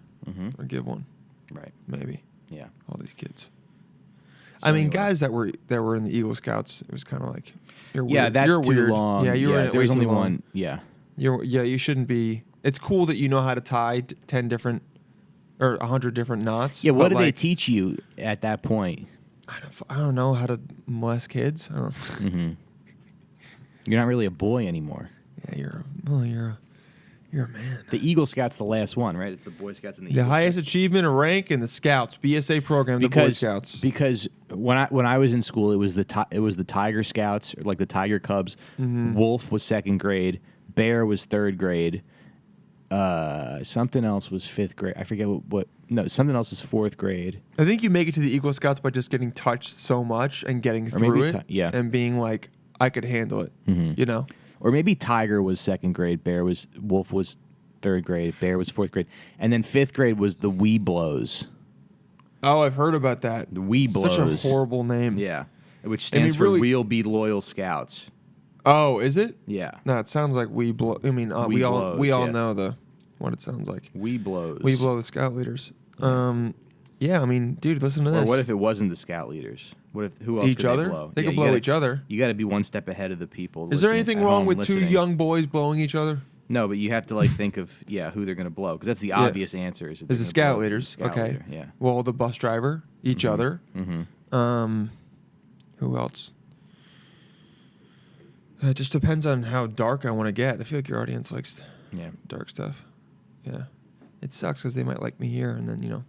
Or give one.
Right.
Maybe.
Yeah.
All these kids.
So
I mean,
anyway.
guys that were in the Eagle Scouts, it was kind of like you're weird.
Yeah, that's
you're
too
weird.
long.
Yeah, you were in it
there was
way
only
too long.
one. Yeah.
You shouldn't be. It's cool that you know how to tie 10 different or 100 different knots.
Yeah, what
but
did they teach you at that point?
I don't know how to molest kids. I don't.
You're not really a boy anymore.
Yeah, you're a man.
The Eagle Scout's the last one, right? It's the Boy Scouts and the
The
Eagle
highest
Scouts.
achievement or rank in the Scouts BSA program, the Boy Scouts.
Because when I was in school, it was the Tiger Scouts, or like the Tiger Cubs. Wolf was second grade. Bear was third grade. Something else was fifth grade. I forget what. No, something else was fourth grade.
I think you make it to the Eagle Scouts by just getting touched so much and getting through it, and being like, I could handle it. You know.
Or maybe Tiger was second grade, Wolf was third grade, Bear was fourth grade. And then fifth grade was the Weeblos.
Oh, I've heard about that.
The Weeblos.
Such a horrible name.
Yeah. Which stands for We'll Be Loyal Scouts.
Oh, is it?
Yeah.
No, it sounds like we blow. I mean, we all know what it sounds like.
Weeblos.
We blow the scout leaders. Yeah, I mean, dude, listen to this.
Or what if it wasn't the scout leaders? Who else
each
could
other?
they blow?
They could blow each other.
You got to be one step ahead of the people.
Is there anything wrong with two young boys blowing each other?
No, but you have to think of who they're going to blow, because that's the obvious answer. Is
the scout leaders? Okay.
Leader. Yeah.
Well, the bus driver, each other. Who else? It just depends on how dark I want to get. I feel like your audience likes dark stuff. Yeah. It sucks because they might like me here, and then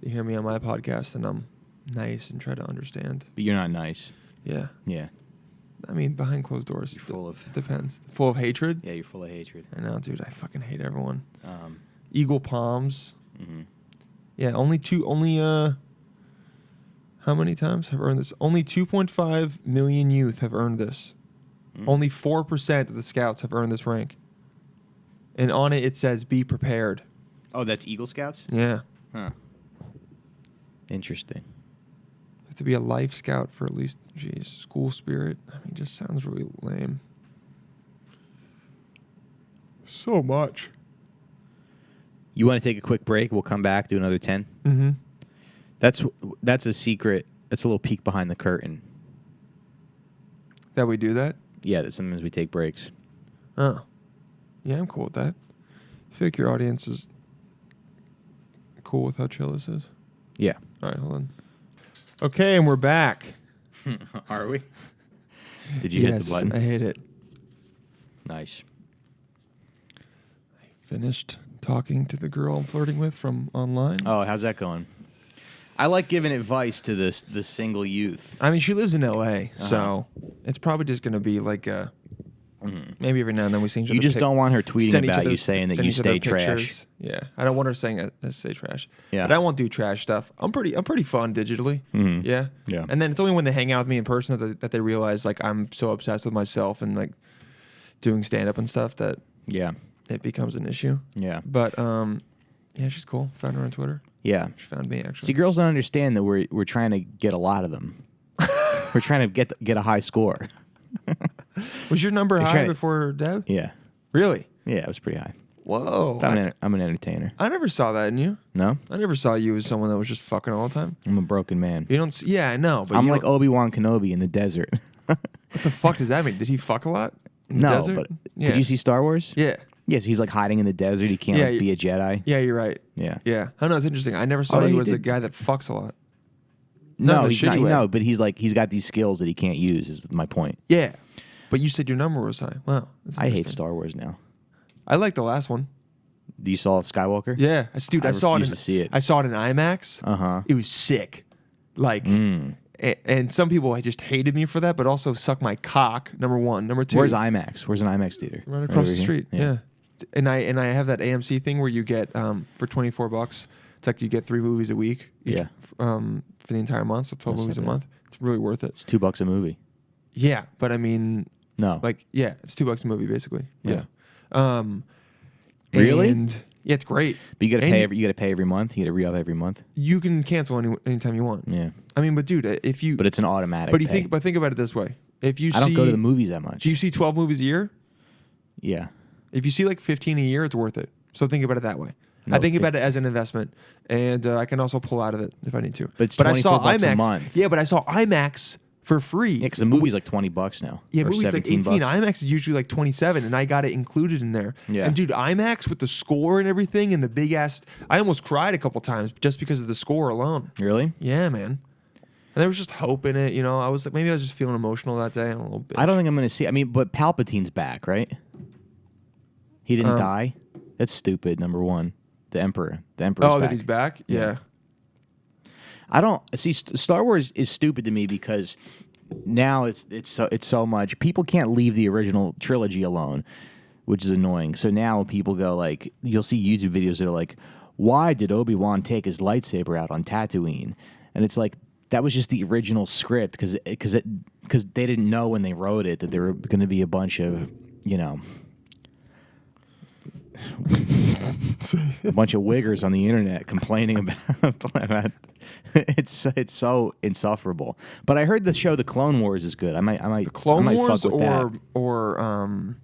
they hear me on my podcast, and I'm nice and try to understand.
But you're not nice.
Yeah.
Yeah.
I mean, behind closed doors.
You're full of...
Depends. Full of hatred?
Yeah, you're full of hatred.
I know, dude. I fucking hate everyone. Eagle palms. Yeah, how many times have earned this? Only 2.5 million youth have earned this. Only 4% of the Scouts have earned this rank. And on it says, be prepared.
Oh, that's Eagle Scouts?
Yeah.
Huh. Interesting.
You have to be a life scout for at least, school spirit. I mean, just sounds really lame. So much.
You want to take a quick break? We'll come back, do another 10.
Mm-hmm.
That's a secret. That's a little peek behind the curtain.
That we do that?
Yeah, that sometimes we take breaks.
Oh. Yeah, I'm cool with that. I feel like your audience is cool with how chill this is.
Yeah.
All right, hold on. Okay, and we're back.
Are we? Did you hit the button?
I hit it.
Nice.
I finished talking to the girl I'm flirting with from online.
Oh, how's that going? I like giving advice to the single youth.
I mean, she lives in L.A., so it's probably just going to be like maybe every now and then we sing each other.
You just don't want her tweeting about you saying that you stay trash.
Yeah, I don't want her saying I stay trash.
Yeah,
but I won't do trash stuff. I'm pretty fun digitally. Yeah,
yeah.
And then it's only when they hang out with me in person that they realize like I'm so obsessed with myself and like doing stand up and stuff that it becomes an issue.
Yeah,
but yeah, she's cool. Found her on Twitter.
Yeah,
she found me actually.
See, girls don't understand that we're trying to get a lot of them. We're trying to get a high score.
Was your number high before Deb?
Yeah.
Really?
Yeah, it was pretty high.
Whoa.
I'm an entertainer.
I never saw that in you.
No?
I never saw you as someone that was just fucking all the time.
I'm a broken man.
You don't. Yeah, I know. But
I'm like Obi-Wan Kenobi in the desert.
What the fuck does that mean? Did he fuck a lot? In
No,
the desert?
but did you see Star Wars?
Yeah.
Yeah, so he's like hiding in the desert. He can't
Yeah,
like, be a Jedi.
Yeah, you're right.
Yeah.
Yeah. I don't know. It's interesting. I never saw
Although
he
he
was a
did-
guy that fucks a lot.
No,
in a
he's
shitty
not.
way.
No, but he's like he's got these skills that he can't use. Is my point.
Yeah. But you said your number was high. Wow. that's
I hate
interesting.
Star Wars now.
I like the last one.
You saw Skywalker?
Yeah. Dude,
I
I saw it.
refuse to see it.
I saw it in IMAX.
Uh-huh.
It was sick. Like, and some people just hated me for that, but also suck my cock. Number one. Number two.
Where's IMAX? Where's an IMAX theater?
Right across
over
the
here?
street. Yeah. And I have that AMC thing where you get for $24. It's like you get 3 movies a week.
Yeah.
For the entire month, so 12
That's
movies a
not bad.
month. It's really worth it.
It's $2 a movie.
Yeah, but I mean,
No.
like, yeah, it's $2 a movie basically.
Yeah.
Yeah.
Really?
And yeah, it's great.
But you got to
And
pay. You got to pay every month. You got to re-up every month.
You can cancel anytime you want.
Yeah.
I mean, but dude, if you
But it's an automatic.
but you
pay.
think about it this way: if you
I don't go to the movies that much.
do you see 12 movies a year?
Yeah.
If you see like 15 a year, it's worth it. So think about it that way.
No,
I think about it
15.
as an investment, and I can also pull out of it if I need to.
But it's
I saw
$24 a
IMAX.
month.
Yeah, but I saw IMAX for free.
Yeah, because the movie's like $20 now.
Yeah,
or
movie's like
17
18.
bucks.
IMAX is usually like 27, and I got it included in there.
Yeah.
And dude, IMAX with the score and everything, and the big ass. I almost cried a couple times just because of the score alone.
Really?
Yeah, man. And there was just hope in it, you know. I was like, maybe I was just feeling emotional that day. I'm a little bit.
I don't think I'm going to see. I mean, but Palpatine's back, right? He didn't die. That's stupid. Number one, the Emperor. The Emperor's
Oh,
back.
that he's back. Yeah.
I don't see. Star Wars is stupid to me because now it's so much. People can't leave the original trilogy alone, which is annoying. So now people go like, you'll see YouTube videos that are like, why did Obi-Wan take his lightsaber out on Tatooine? And it's like, that was just the original script because they didn't know when they wrote it that there were going to be a bunch of, you know, a bunch of wiggers on the internet complaining about it's so insufferable. But I heard the show The Clone Wars is good. I might
Clone
I might
Wars
fuck with that.
or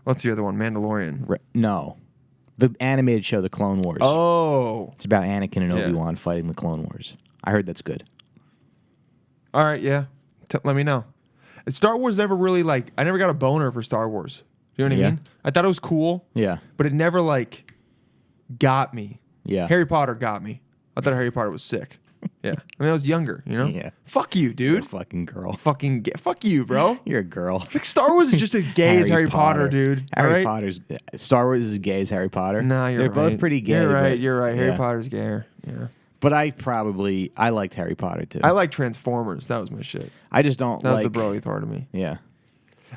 what's the other one? Mandalorian.
No, the animated show The Clone Wars.
Oh.
It's about Anakin and
Yeah.
Obi-Wan fighting the Clone Wars. I heard that's good.
All right, yeah. Let me know. Star Wars never really I never got a boner for Star Wars. You know what I
Yeah.
mean? I thought it was cool,
Yeah,
but it never got me.
yeah.
Harry Potter got me. I thought Harry Potter was sick. Yeah. I mean, I was younger, you know?
Yeah.
Fuck you,
You're a
dude.
fucking girl.
Fuck you, bro.
You're a girl.
Like Star Wars is just as gay as Harry Potter, dude.
Harry
all right?
Potter's Star Wars is as gay as Harry Potter.
No, you're
They're
right.
both pretty gay.
You're right.
but-
You're right. Harry
yeah.
Potter's gayer. Yeah.
But I liked Harry Potter too.
I like Transformers. That was my shit.
I just don't
That
like
was the broy part of me.
Yeah.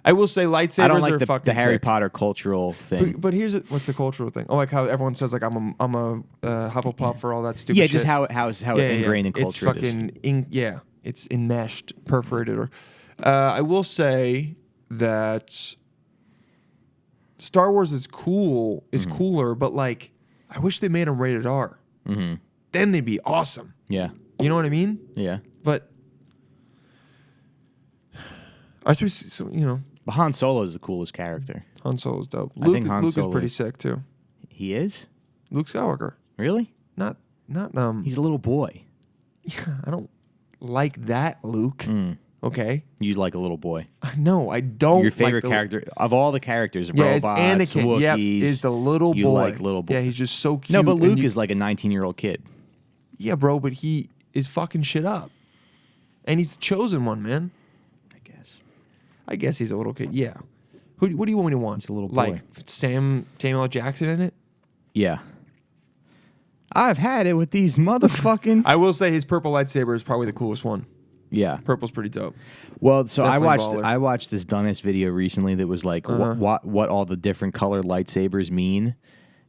I will say lightsabers
I don't like
are
the
fucking
Harry
sick.
Potter cultural thing.
But here's what's the cultural thing? Oh, like how everyone says I'm a Hufflepuff or all that stupid
yeah,
shit.
just how ingrained in culture
it's
it is.
fucking it's enmeshed, perforated. Or I will say that Star Wars is cool,
Mm-hmm.
cooler, but I wish they made them rated R.
Mm-hmm.
Then they'd be awesome.
Yeah.
You know what I mean?
Yeah.
But I suppose
But Han Solo is the coolest character.
Han Solo's dope.
I think Han
Luke is
Solo-
pretty sick too.
He is?
Luke Skywalker.
Really?
Not
He's a little boy.
I don't like that Luke. Okay.
You like a little boy.
No, I don't.
Your favorite
like the,
character of all the characters,
Yeah, it's
robots,
Anakin. Yep,
Wookiees,
is the little boy.
You like little boy.
Yeah, he's just so cute.
No, but
and
Luke
you-
is like a 19-year-old kid.
Yeah, bro, but he is fucking shit up, and he's the chosen one, man. I guess he's a little kid. Yeah. What do you want me to want?
He's a little boy.
Like Samuel L. Jackson in it.
Yeah. I've had it with these motherfucking.
I will say his purple lightsaber is probably the coolest one.
Yeah.
Purple's pretty dope.
Well, so
Definitely baller.
I watched this dumbass video recently that was like what all the different colored lightsabers mean,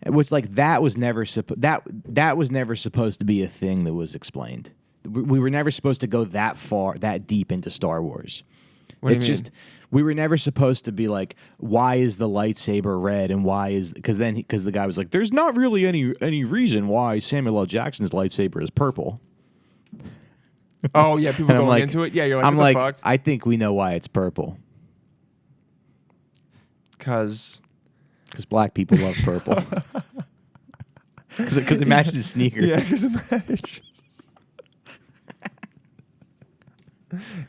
which that was never that was never supposed to be a thing that was explained. We were never supposed to go that deep into Star Wars.
What do you
It's
mean?
just we were never supposed to be like, why is the lightsaber red and why is because the guy was like, there's not really any reason why Samuel L. Jackson's lightsaber is purple.
Oh yeah, people
And I'm
going
like,
into it. Yeah, you're like,
I'm
what
like,
the fuck?
I think we know why it's purple
Because
because black people love purple. Because it matches his sneakers.
yeah, because it matches.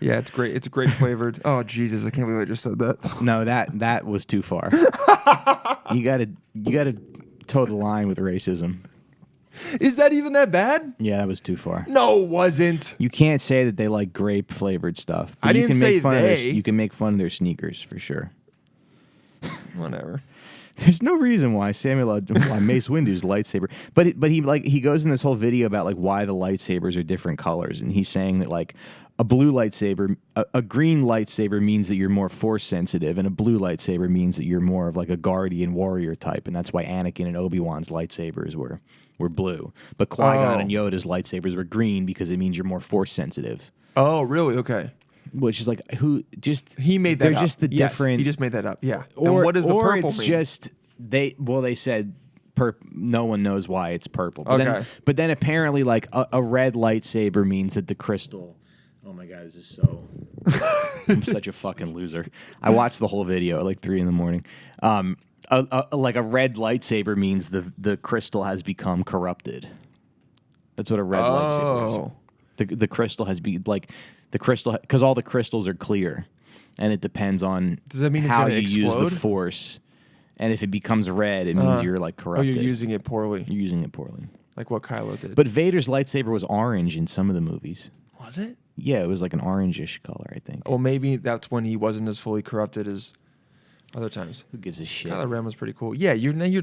Yeah, it's great. It's great flavored. Oh Jesus, I can't believe I just said that.
No, that was too far. You gotta toe the line with racism.
Is that even that bad?
Yeah, that was too far.
No, it wasn't.
You can't say that they like grape flavored stuff. But
I
you
didn't
can
say
make fun of
they.
you can make fun of their sneakers for sure.
Whatever.
There's no reason why why Mace Windu's lightsaber, but he goes in this whole video about like why the lightsabers are different colors, and he's saying that like a blue lightsaber, a green lightsaber means that you're more force sensitive, and a blue lightsaber means that you're more of like a guardian warrior type, and that's why Anakin and Obi-Wan's lightsabers were blue, but Qui-Gon and Yoda's lightsabers were green because it means you're more force sensitive.
Oh, really? Okay.
Which is like
He made that
they're
up.
just the
Yes,
different.
He just made that up. Yeah.
Or
and what does the
or
purple
it's
mean?
just they said no one knows why it's purple. But
Okay.
then apparently like a red lightsaber means that the crystal. Oh my god, this is so. I'm such a fucking loser. I watched the whole video at like 3 a.m. Like a red lightsaber means the crystal has become corrupted. That's what a red lightsaber is. The crystal has been like the crystal because all the crystals are clear, and it depends on
Does that mean it's
how
gonna
you use
explode?
the force. And if it becomes red, it means you're like
Oh,
corrupted.
you're using it poorly,
You're using it poorly.
like what Kylo did.
But Vader's lightsaber was orange in some of the movies.
was it?
Yeah, it was like an orangish color, I think.
Well, maybe that's when he wasn't as fully corrupted as other times.
Who gives a shit?
Kylo Ren was pretty cool. Yeah, you've been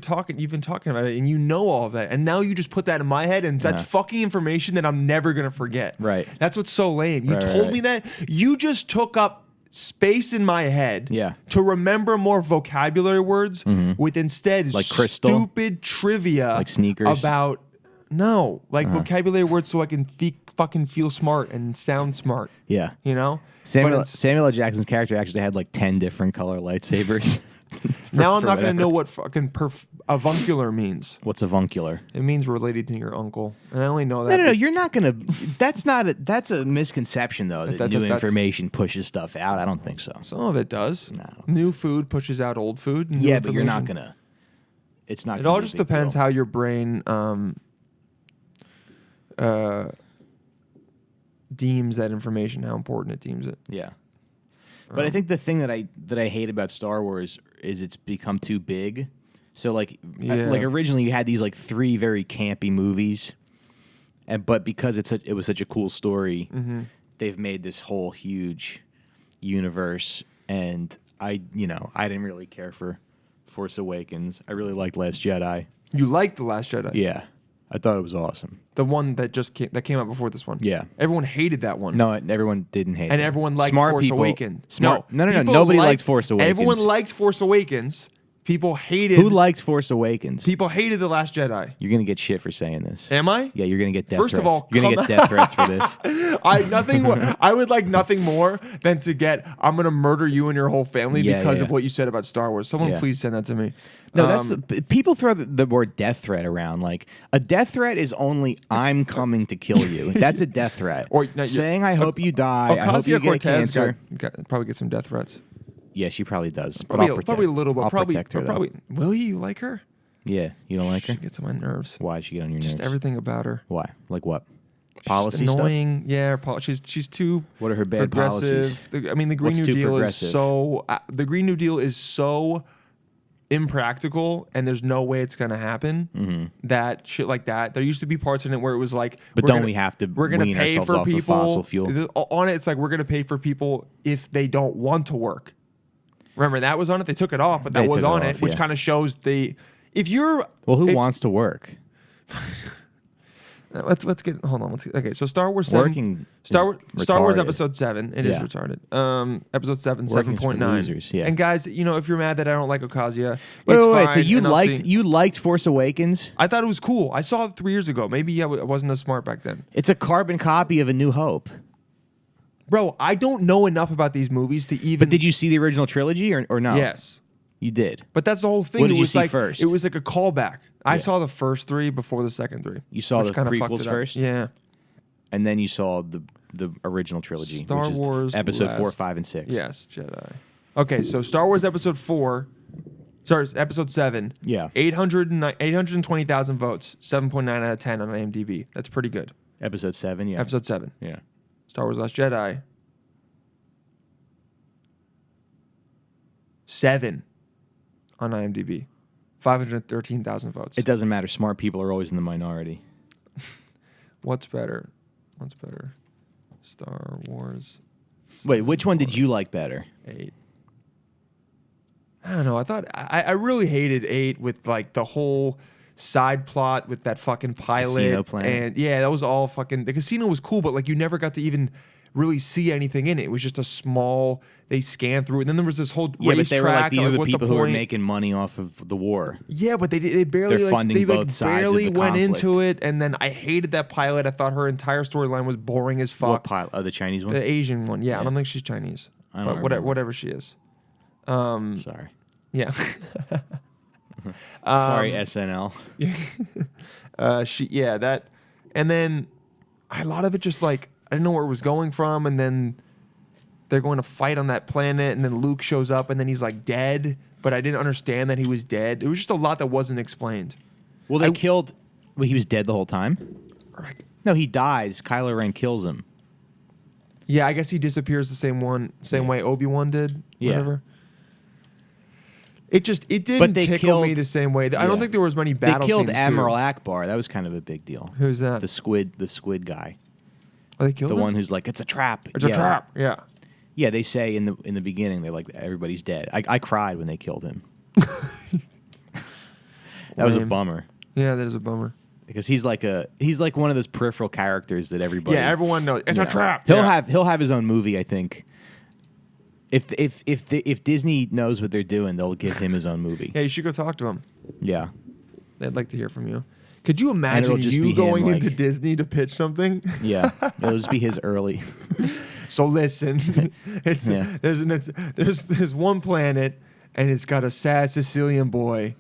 talking about it, and you know all of that, and now you just put that in my head, and that's fucking information that I'm never gonna forget.
Right.
That's what's so lame. You
Right,
told
right.
me that. You just took up space in my head.
Yeah.
To remember more vocabulary words with instead
Like crystal?
stupid trivia
Like sneakers?
about vocabulary words so I can fucking feel smart and sound smart.
Yeah.
You know. But
Samuel
it's-
L. Jackson's character actually had like 10 different color lightsabers.
now I'm
for
not going
whatever.
to know what fucking avuncular means.
What's avuncular?
It means related to your uncle, and I only know that.
No. You're not gonna. That's a misconception though. That new
that's-
information pushes stuff out. I don't think so.
Some of it does.
No.
New food pushes out old food. and new
Yeah, but you're not
information.
gonna. It's not.
It
gonna
all
be a
just
big
depends
deal.
how your brain deems that information, how important it deems it.
Yeah. But I think the thing that I hate about Star Wars is it's become too big. So like originally you had these like 3 very campy movies, but because it was such a cool story, they've made this whole huge universe. And I didn't really care for Force Awakens. I really liked Last Jedi.
You like The Last Jedi?
Yeah, I thought it was awesome.
The one that came out before this one.
Yeah.
Everyone hated that one.
No, everyone didn't hate it.
And everyone liked
Smart
Force
people,
Awakens.
Smart. No.
people
Nobody liked Force Awakens.
Everyone liked Force Awakens. People hated.
Who liked Force Awakens?
People hated The Last Jedi.
You're gonna get shit for saying this.
Am I?
Yeah, you're gonna get death
First
threats.
of all,
you're gonna get death threats for this.
I would like nothing more than to get. I'm gonna murder you and your whole family
Yeah,
because
yeah.
of what you said about Star Wars. Someone
Yeah.
please send that to me.
No, people throw the word death threat around. Like a death threat is only I'm coming to kill you. That's a death threat.
Or no,
saying I hope you die. I hope you get cancer.
Probably get some death threats.
Yeah, she probably does. But
Probably,
I'll protect,
probably a little, but
I'll
probably,
protect her.
but
though.
probably. Will you like her?
Yeah, you don't like her.
She gets on my nerves.
Why she get on your
Just
nerves?
everything about her.
Why? Like what?
Just
Policy stuff.
annoying. Yeah, she's too.
What are her bad
progressive.
policies?
The Green
What's
New
too
Deal
progressive?
is so. The Green New Deal is so impractical, and there's no way it's gonna happen. That shit like that. There used to be parts in it where it was like,
But
we're
don't
gonna-
we have to
We're gonna
wean
pay
ourselves
for
off of
people
fossil fuel?
On it. It's like we're gonna pay for people if they don't want to work. Remember that was on it. They took it off, but that
They
was
took it
on
off,
it, which
yeah.
kind of shows the. If you're
Well, who
if-
wants to work?
Let's get hold on. Okay, so Star Wars 7,
Working
Star
is
Wars
retarded.
Episode 7. It is
Yeah.
retarded. Episode 7,
Working's for
7.9.
losers, yeah.
And guys, if you're mad that I don't like Ocasio,
Wait,
it's
wait.
fine,
So you
and I'll
liked
see.
you liked Force Awakens?
I thought it was cool. I saw it 3 years ago. Maybe I wasn't as smart back then.
It's a carbon copy of A New Hope.
Bro, I don't know enough about these movies to even.
But did you see the original trilogy or no?
Yes.
You did.
But that's the whole thing.
What did
It
you
was
see
like,
first?
It was like a callback. I
Yeah.
saw the first 3 before the second 3.
You saw
which
the
kinda fucked
prequels
it up.
first?
Yeah.
And then you saw the original trilogy,
Star
which is
Wars
episode 4,
Last-
5, and 6.
Yes, Jedi. Okay, so Star Wars Episode 4, sorry, Episode 7.
Yeah.
820,000 votes, 7.9 out of 10 on IMDb. That's pretty good.
Episode 7, yeah.
Episode 7.
Yeah.
Star Wars Last Jedi. 7 on IMDb. 513,000 votes.
It doesn't matter. Smart people are always in the minority.
What's better? Star Wars.
Wait, which one did you like better?
8. I don't know. I really hated 8 with like the whole side plot with that fucking pilot.
Casino Planet.
And yeah, that was all fucking. The casino was cool, but like you never got to even really see anything in it. It was just a small. They scanned through it, and then there was this whole
Yeah, but
racetrack.
they were like, these are the
what's
people who are
point?
making money off of the war.
Yeah, but they barely
They're
like,
funding
they
both
like
sides of
barely
the
went
conflict.
into it, and then I hated that pilot. I thought her entire storyline was boring as fuck.
What pilot? Oh, the Chinese one?
The Asian one, yeah. I
Yeah.
don't think she's Chinese,
I don't
but whatever,
remember.
whatever she is.
Sorry.
Yeah.
Sorry, SNL.
That, and then a lot of it just like I didn't know where it was going from, and then they're going to fight on that planet, and then Luke shows up, and then he's like dead, but I didn't understand that he was dead. It was just a lot that wasn't explained.
Well, they killed. Well, he was dead the whole time.
Right.
No, he dies. Kylo Ren kills him.
Yeah, I guess he disappears the same way Obi-Wan did.
Yeah.
Whatever. It didn't
But they
tickle me
killed-
the same way. I
Yeah.
don't think there was many
They
battle
killed
scenes.
Admiral Akbar. That was kind of a big deal.
Who's that?
The squid guy.
Oh, they killed
The
him?
one who's like, it's a trap.
It's a trap. Yeah.
Yeah, they say in the beginning they're like everybody's dead. I cried when they killed him. That was a
Lame.
bummer
Yeah, that is a bummer.
because he's like one of those peripheral characters that everybody.
Yeah, everyone knows it's
you
a
know.
trap.
He'll
Yeah.
have his own movie. I think. If Disney knows what they're doing, they'll give him his own movie.
Yeah, you should go talk to him.
Yeah.
They'd like to hear from you. Could you
it'll
imagine
just be
you
him,
going
like-
into Disney to pitch something?
Yeah. It'll just be his early.
So listen, it's
Yeah.
there's one planet, and it's got a sad Sicilian boy.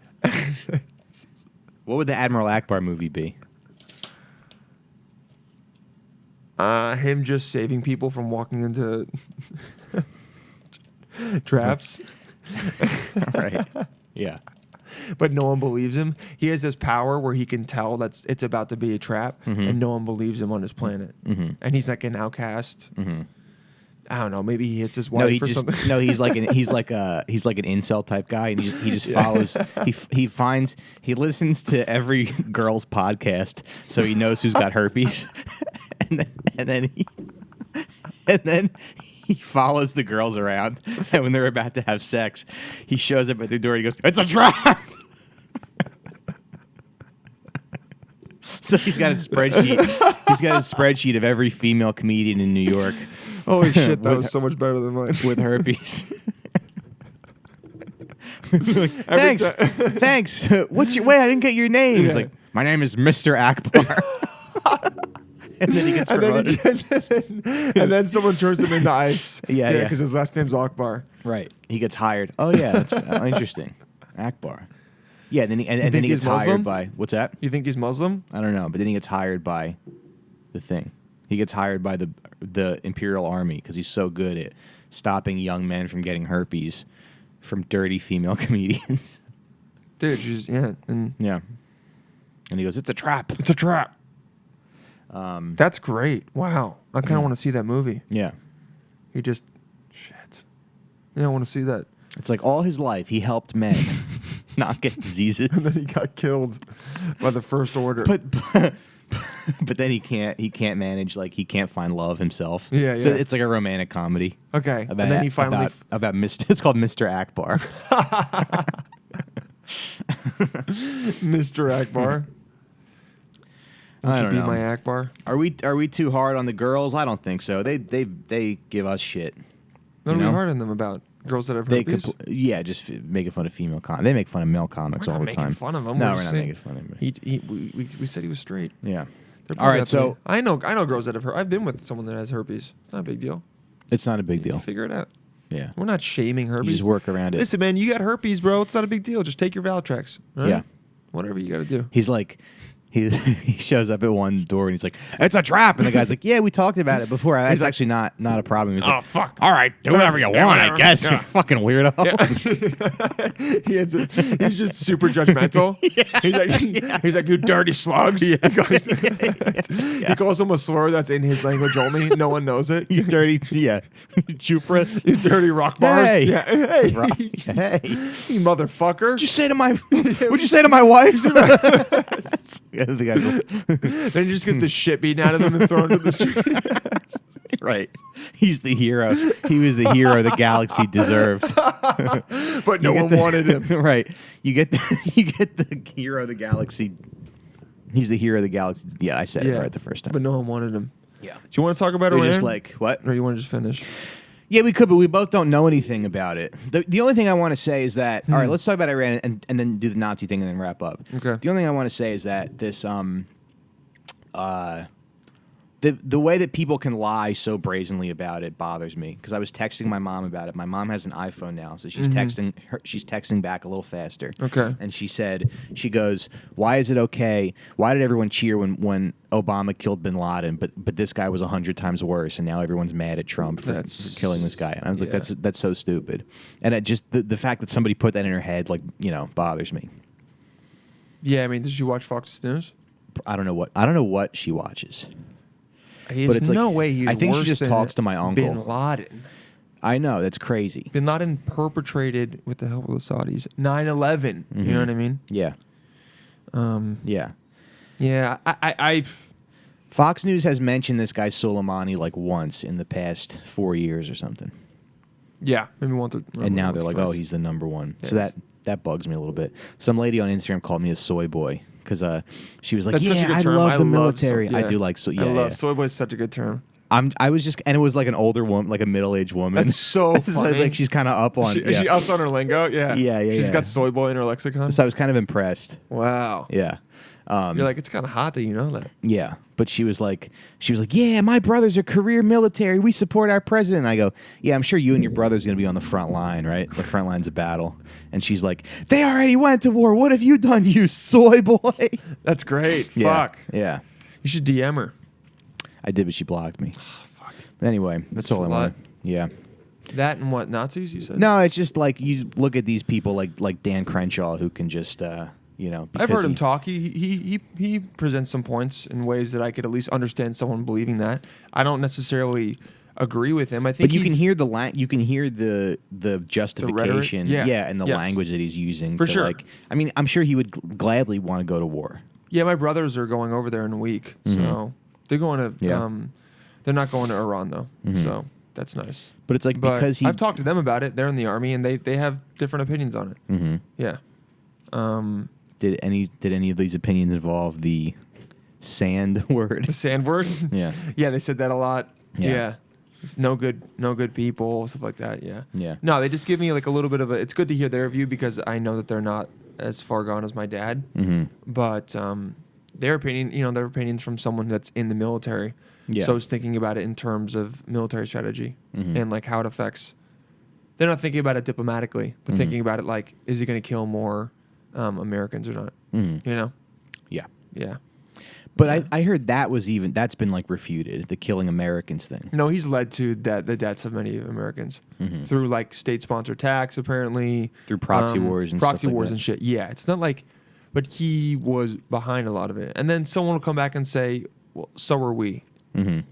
What would the Admiral Akbar movie be?
Him just saving people from walking into traps,
Right. Yeah.
but no one believes him. He has this power where he can tell that it's about to be a trap, and no one believes him on his planet. And he's like an outcast. I don't know. Maybe he hits his wife
No, he
or
just
something.
no. He's like an incel type guy, and he just follows. He listens to every girl's podcast, so he knows who's got herpes, and then he follows the girls around, and when they're about to have sex, he shows up at the door. And he goes, "It's a trap." So he's got a spreadsheet. He's got a spreadsheet of every female comedian in New York
Holy shit, that
With-
was so much better than mine.
with herpes. Like, thanks, thanks. What's your? Wait, I didn't get your name. He's
Yeah.
like, my name is Mr. Akbar. And then he gets promoted.
And then someone turns him into ice.
Yeah, yeah.
Because his last name's Akbar.
Right. He gets hired. Oh yeah, that's interesting. Akbar. Yeah. Then he, and then
think
he gets
he's Muslim?
hired by what's that?
You think he's Muslim?
I don't know. But then he gets hired by the thing. He gets hired by the Imperial Army because he's so good at stopping young men from getting herpes from dirty female comedians.
Dude, and
Yeah. And he goes, "It's a trap."
it's a trap. That's great. Wow. I kind of want to see that movie.
Yeah.
He just, shit. Yeah, I want to see that.
It's like all his life he helped men not get diseases.
And then he got killed by the First Order.
But then he can't manage, like he can't find love himself.
Yeah,
So
yeah.
it's like a romantic comedy.
Okay.
About,
And then he finally
about Mr. It's called Mr. Akbar.
Mr. Akbar.
I
Won't you
don't
be
know.
my Akbar?
Are we too hard on the girls? I don't think so. They give us shit.
What are
You
we
know?
hard on them about? Girls that have
They
herpes?
just making fun of female They make fun of male comics
We're
all
not
the
making
time.
fun of him.
No,
We're
we're
just
not
saying-
making fun of him.
We said he was straight.
Yeah.
They're
All right,
probably
so
I know girls that have herpes. I've been with someone that has herpes. It's not a big deal.
it's not a big
You
deal.
figure it out.
Yeah.
We're not shaming herpes.
You just work around it.
Listen, man, you got herpes, bro. It's not a big deal. Just take your Valtrex. All right?
Yeah.
Whatever you got to do.
He's like, he shows up at one door and he's like, "It's a trap," and the guy's like, "Yeah, we talked about it before. It's actually not a problem." He's like,
fuck.
"All right, do whatever you want, I guess."
Yeah.
You fucking weirdo.
He's just super judgmental. He's like, "You dirty slugs." He calls them a slur that's in his language only. No one knows it.
You dirty, chupras.
You dirty rock bars.
Hey.
Yeah. Hey.
Hey,
You motherfucker.
what'd you say to my? What'd you say to my wife? The guy's like,
Then he just gets the shit beaten out of him and thrown into the street.
right. He's the hero. He was the hero the galaxy deserved.
But no one wanted him.
Right. You get the hero of the galaxy. He's the hero of the galaxy. Yeah, I said it right the first time.
But no one wanted him.
Yeah.
Do you want to talk about
They're
Iran?
just like, what?
Or you want to just finish?
Yeah, we could, but we both don't know anything about it. The only thing I want to say is that, all right, let's talk about Iran and then do the Nazi thing and then wrap up.
Okay.
The only thing I want to say is that this the way that people can lie so brazenly about it bothers me, because I was texting my mom about it. My mom has an iPhone now, so she's texting back a little faster.
Okay.
And she goes, "Why is it okay? Why did everyone cheer when Obama killed bin Laden, but this guy was 100 times worse, and now everyone's mad at Trump for killing this guy?" And I was like, that's so stupid. And it just the fact that somebody put that in her head, like, bothers me.
Yeah, I mean, did you watch Fox News?
I don't know what she watches.
There's
it's like,
no way he's
I think she
worse
just
than
talks to my uncle.
Bin Laden.
I know, that's crazy.
Bin Laden perpetrated, with the help of the Saudis, 9/11. You know what I mean?
Yeah. Yeah.
Yeah, I
Fox News has mentioned this guy Soleimani like once in the past 4 years or something.
yeah, maybe want to.
And now they're like, "Oh, he's the number one." So that bugs me a little bit. Some lady on Instagram called me a soy boy because she was like,
That's such a
"Yeah,
good
I
term.
love
I
the
love
military.
soy-
I
yeah.
do like so. Yeah,
I love
yeah.
soy boy is such a good term.
I was just, and it was like an older woman, like a middle-aged woman.
That's so funny.
Like she's kind of up on.
She ups on her lingo. Yeah,
Yeah, yeah,
She's
yeah.
got soy boy in her lexicon.
So I was kind of impressed.
Wow.
Yeah.
You're like, it's kind of hot that you know that.
Yeah, but she was like, "Yeah, my brothers are career military. We support our president." And I go, "Yeah, I'm sure you and your brother's going to be on the front line, right? The front lines of battle." And she's like, "They already went to war. What have you done, you soy boy?"
That's great.
Yeah,
Fuck.
yeah.
You should DM her.
I did, but she blocked me.
Fuck.
But anyway, that's all I
Slut.
want. Yeah.
That and what, Nazis, you said?
No, it's just like you look at these people like Dan Crenshaw who can just,
I've
because
heard him talk. He presents some points in ways that I could at least understand someone believing that. I don't necessarily agree with him. I think
But you can hear the justification,
Yeah.
and the
Yes.
language that he's using.
For
to,
sure.
Like, I mean, I'm sure he would gladly want to go to war.
Yeah, my brothers are going over there in a week, so they're going to.
Yeah.
They're not going to Iran though, so that's nice.
But it's like
But
because he.
I've talked to them about it. They're in the army and they have different opinions on it.
Mhm.
Yeah.
Did any of these opinions involve the sand word?
The sand word.
Yeah.
Yeah, they said that a lot.
Yeah.
Yeah. It's no good people, stuff like that. Yeah.
Yeah.
No, they just give me like a little bit of a. It's good to hear their view because I know that they're not as far gone as my dad.
Mhm.
But their opinion, their opinions from someone that's in the military.
Yeah.
So I was thinking about it in terms of military strategy
Mhm.
and like how it affects. They're not thinking about it diplomatically. They're
Mhm.
thinking about it like, is it going to kill more Americans or not?
Mhm.
You know?
Yeah.
Yeah.
But I heard that's been like refuted, the killing Americans thing.
No, he's led to the deaths of many Americans
Mhm.
through like state-sponsored attacks, apparently
Through proxy wars and
proxy
stuff like
wars
that.
and shit. Yeah, it's not like, but he was behind a lot of it. And then someone will come back and say, "Well, so are we."
Mhm.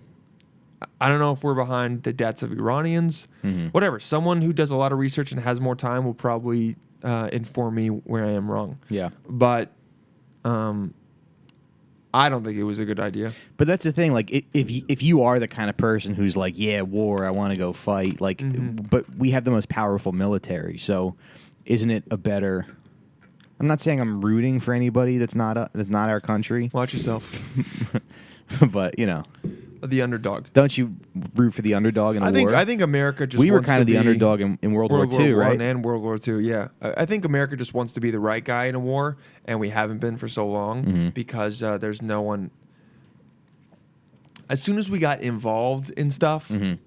I don't know if we're behind the deaths of Iranians.
Mhm.
Whatever. Someone who does a lot of research and has more time will probably inform me where I am wrong.
Yeah.
But I don't think it was a good idea.
But that's the thing. Like, if you are the kind of person who's like, yeah, war, I want to go fight. Like,
Mhm.
but we have the most powerful military. So, isn't it a better? I'm not saying I'm rooting for anybody that's not our country.
Watch yourself.
But
The underdog.
don't you root for the underdog in a war?
I think America just
we were
wants
kind
to
of the
be
underdog in World War II, right?
I and World War II, yeah. I think America just wants to be the right guy in a war, and we haven't been for so long
Mhm.
because there's no one. As soon as we got involved in stuff,
Mhm.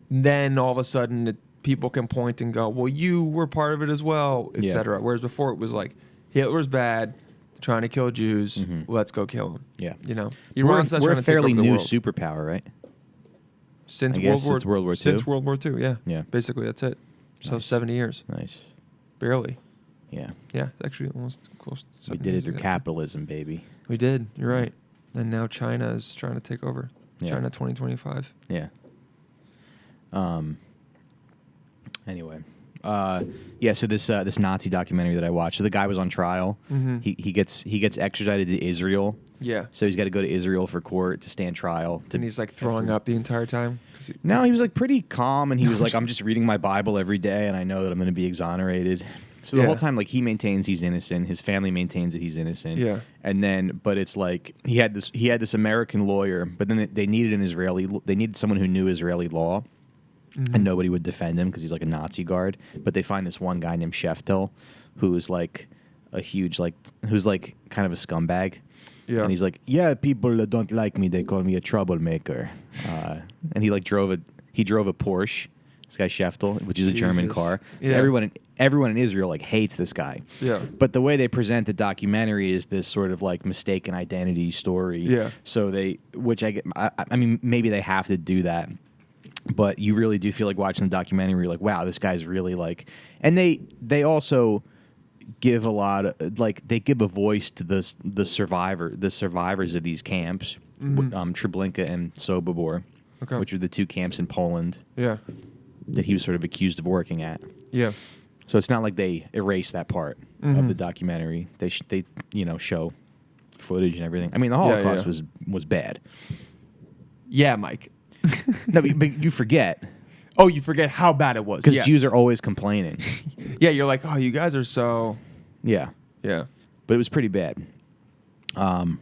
then all of a sudden people can point and go, "Well, you were part of it as well,"
Yeah.
etc. Whereas before it was like Hitler's bad, the trying to kill Jews. Let's go kill them.
Yeah.
You know,
We're
Iran's not
a
trying to
fairly
take over the
new
world.
superpower, right?
Since
I guess since World War II?
Since World War II, yeah.
Yeah.
Basically, that's it. So
Nice.
70 years,
Nice.
barely.
Yeah.
Yeah, actually almost close. To
We
70
did it
years
through
ago.
capitalism, baby.
We did. You're right. And now China is trying to take over.
Yeah.
China 2025.
Yeah. Anyway. Yeah, so this Nazi documentary that I watched. So the guy was on trial. He gets extradited to Israel.
Yeah.
So he's got to go to Israel for court to stand trial.
And he's like throwing up the entire time.
No, he was like pretty calm, and he was like, "I'm just reading my Bible every day, and I know that I'm going to be exonerated." So the
Yeah.
whole time, like, he maintains he's innocent. His family maintains that he's innocent.
Yeah.
And then, but it's like he had this American lawyer, but then they needed an Israeli. They needed someone who knew Israeli law, and nobody would defend him because he's like a Nazi guard. But they find this one guy named Sheftel, who is like a huge who's like kind of a scumbag.
Yeah.
And he's like, yeah, people that don't like me, they call me a troublemaker. And he like drove a Porsche. This guy Sheftel, which is a German
Jesus.
car. So
Yeah.
everyone in Israel like hates this guy.
Yeah.
But the way they present the documentary is this sort of like mistaken identity story.
Yeah.
So I mean, maybe they have to do that. But you really do feel like watching the documentary. You're like, wow, this guy's really like, and they also give a lot of like they give a voice to the survivors of these camps, Treblinka and Sobibor,
Okay.
which are the two camps in Poland
Yeah.
that he was sort of accused of working at.
Yeah.
So it's not like they erase that part of the documentary. They show footage and everything. I mean, the Holocaust was bad.
Yeah, Mike.
No, but you forget
Oh, you forget how bad it was.
because
Yes.
Jews are always complaining.
Yeah, you're like, oh, you guys are so.
Yeah,
Yeah.
but it was pretty bad. It's real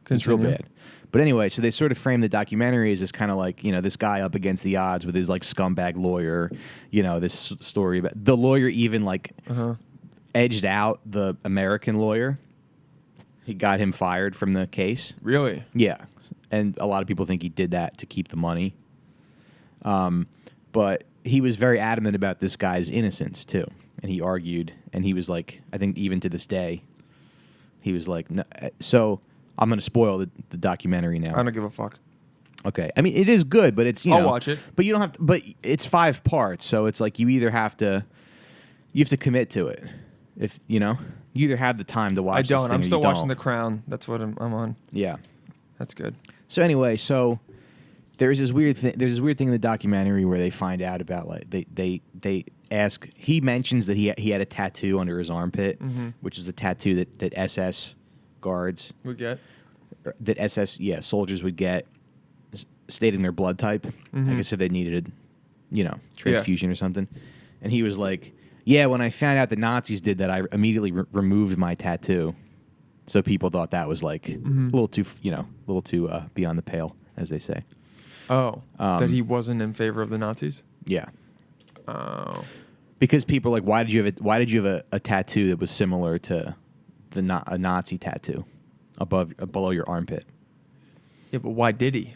Continue.
bad. But anyway, so they sort of frame the documentary as this kind of like, this guy up against the odds with his like scumbag lawyer, this story about the lawyer even like edged out the American lawyer. He got him fired from the case.
Really?
Yeah. And a lot of people think he did that to keep the money. But he was very adamant about this guy's innocence too. And he argued, and he was like, I think even to this day, he was like, no, so I'm going to spoil the documentary now.
I don't give a fuck.
Okay. I mean, it is good, but it's,
I'll watch it.
But you don't have to, but it's 5 parts. So it's like you have to commit to it. If, you either have the time to watch
I
this
don't.
thing
I'm
or
still
you
watching
don't.
The Crown. That's what I'm on.
Yeah.
That's good.
So anyway, there's this weird thing. There's this weird thing in the documentary where they find out about like they ask. He mentions that he had a tattoo under his armpit, which is a tattoo that SS guards
We get.
soldiers would get, stating their blood type. I guess if they needed, transfusion or something. And he was like, "Yeah, when I found out the Nazis did that, I immediately removed my tattoo." So people thought that was like a little too, beyond the pale, as they say.
Oh, that he wasn't in favor of the Nazis.
Yeah,
Oh.
because people are like, why did you have a tattoo that was similar to a Nazi tattoo below your armpit?
Yeah, but why did he?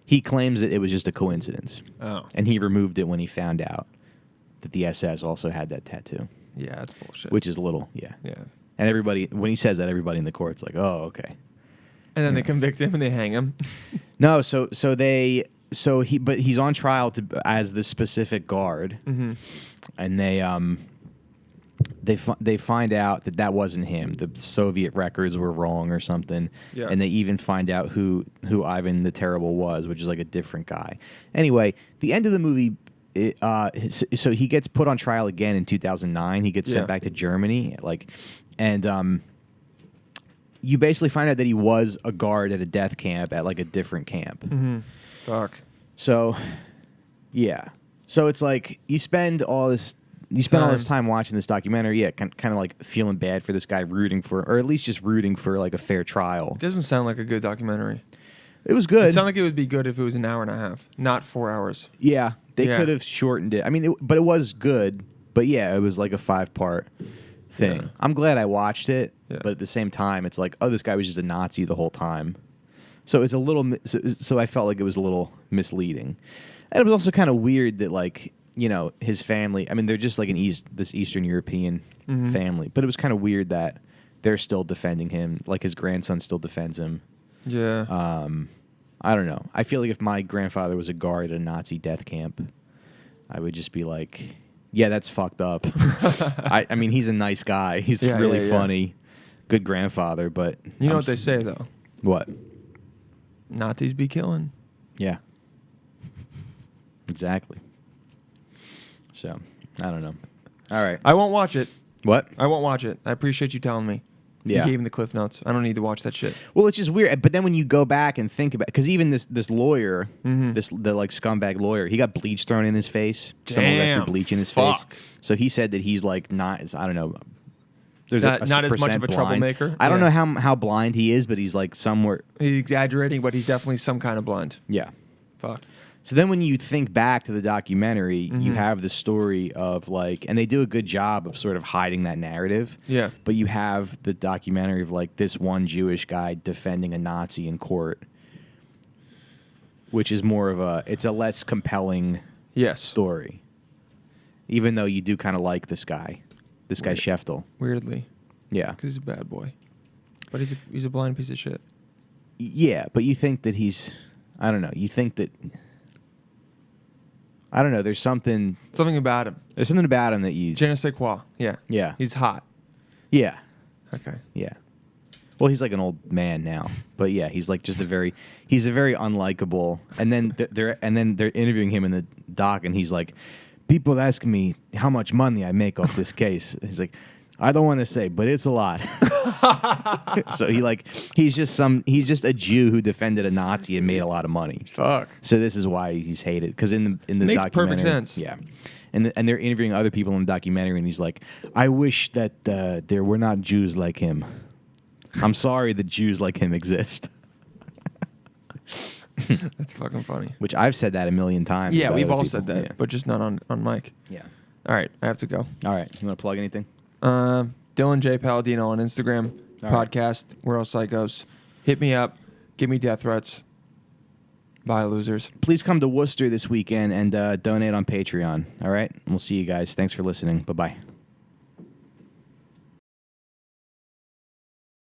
He claims that it was just a coincidence,
Oh.
and he removed it when he found out that the SS also had that tattoo,
Yeah, that's bullshit.
which is a little, yeah.
Yeah.
And everybody, when he says that, everybody in the court's like, oh, okay.
And then they convict him and they hang him.
No, but he's on trial as this specific guard, and they find out that wasn't him. The Soviet records were wrong or something,
Yeah.
and they even find out who Ivan the Terrible was, which is like a different guy. Anyway, the end of the movie. So he gets put on trial again in 2009. He gets
Yeah.
sent back to Germany, and you basically find out that he was a guard at a death camp at like a different camp.
Fuck.
So, yeah. So it's like you spend all this time watching this documentary, kind of like feeling bad for this guy, or at least just rooting for like a fair trial.
It doesn't sound like a good documentary.
It was good.
It sounded like it would be good if it was an hour and a half, not 4 hours.
Yeah, they
Yeah.
could have shortened it. I mean, but it was good. But yeah, it was like a 5-part thing.
Yeah.
I'm glad I watched it,
Yeah.
but at the same time, it's like, oh, this guy was just a Nazi the whole time. So it's a little. So I felt like it was a little misleading, and it was also kind of weird that like his family. I mean, they're just like this Eastern European family, but it was kind of weird that they're still defending him. Like his grandson still defends him.
Yeah.
I don't know. I feel like if my grandfather was a guard at a Nazi death camp, I would just be like, yeah, that's fucked up. I mean, he's a nice guy. He's
Yeah,
really
yeah, yeah.
funny. Good grandfather, but...
You know
I'm
what they say, though?
What?
Nazis be killing.
Yeah. Exactly. So, I don't know. All right.
I won't watch it.
What?
I won't watch it. I appreciate you telling me.
Yeah.
You gave me the Cliff Notes. I don't need to watch that shit.
Well, it's just weird. But then when you go back and think about, because even this lawyer,
Mm-hmm.
the like scumbag lawyer, he got bleach thrown in his face. Someone
Damn,
threw bleach in his
fuck.
face. So he said that he's like not. I don't know.
Not as much of a
blind.
troublemaker?
I don't
Yeah.
know how blind he is, but he's like somewhere.
He's exaggerating, but he's definitely some kind of blind.
Yeah.
Fuck.
So then when you think back to the documentary, you
Mm-hmm.
have the story of like, and they do a good job of sort of hiding that narrative.
Yeah.
But you have the documentary of like this one Jewish guy defending a Nazi in court, which is more of it's a less compelling
Yes.
story. Even though you do kind of like this guy
Right.
Scheftel.
Weirdly.
Yeah.
Because he's a bad boy. But he's a blind piece of shit.
Yeah, but you think that I don't know, you think that, I don't know, there's something
About him.
about him that you,
Je ne sais quoi. Yeah.
Yeah.
He's hot.
yeah.
Okay.
Yeah. Well, he's like an old man now, but yeah, he's like just he's a very unlikable. And then they're interviewing him in the doc, and he's like, people ask me how much money I make off this case. He's like, I don't want to say, but it's a lot. So he's just a Jew who defended a Nazi and made a lot of money.
Fuck.
So this is why he's hated, because in the
Makes
documentary,
perfect sense.
Yeah, and they're interviewing other people in the documentary, and he's like, I wish that there were not Jews like him. I'm sorry that Jews like him exist.
That's fucking funny.
Which I've said that a million times.
Yeah,
about
we've
other
all
people.
said that,
Yeah.
but just not on mic.
Yeah.
All right, I have to go.
All right. You want to plug anything?
Dylan J. Palladino on Instagram,
All right.
podcast, We're All Psychos. Hit me up. Give me death threats. Bye, losers.
Please come to Worcester this weekend and donate on Patreon. All right. And we'll see you guys. Thanks for listening. Bye-bye.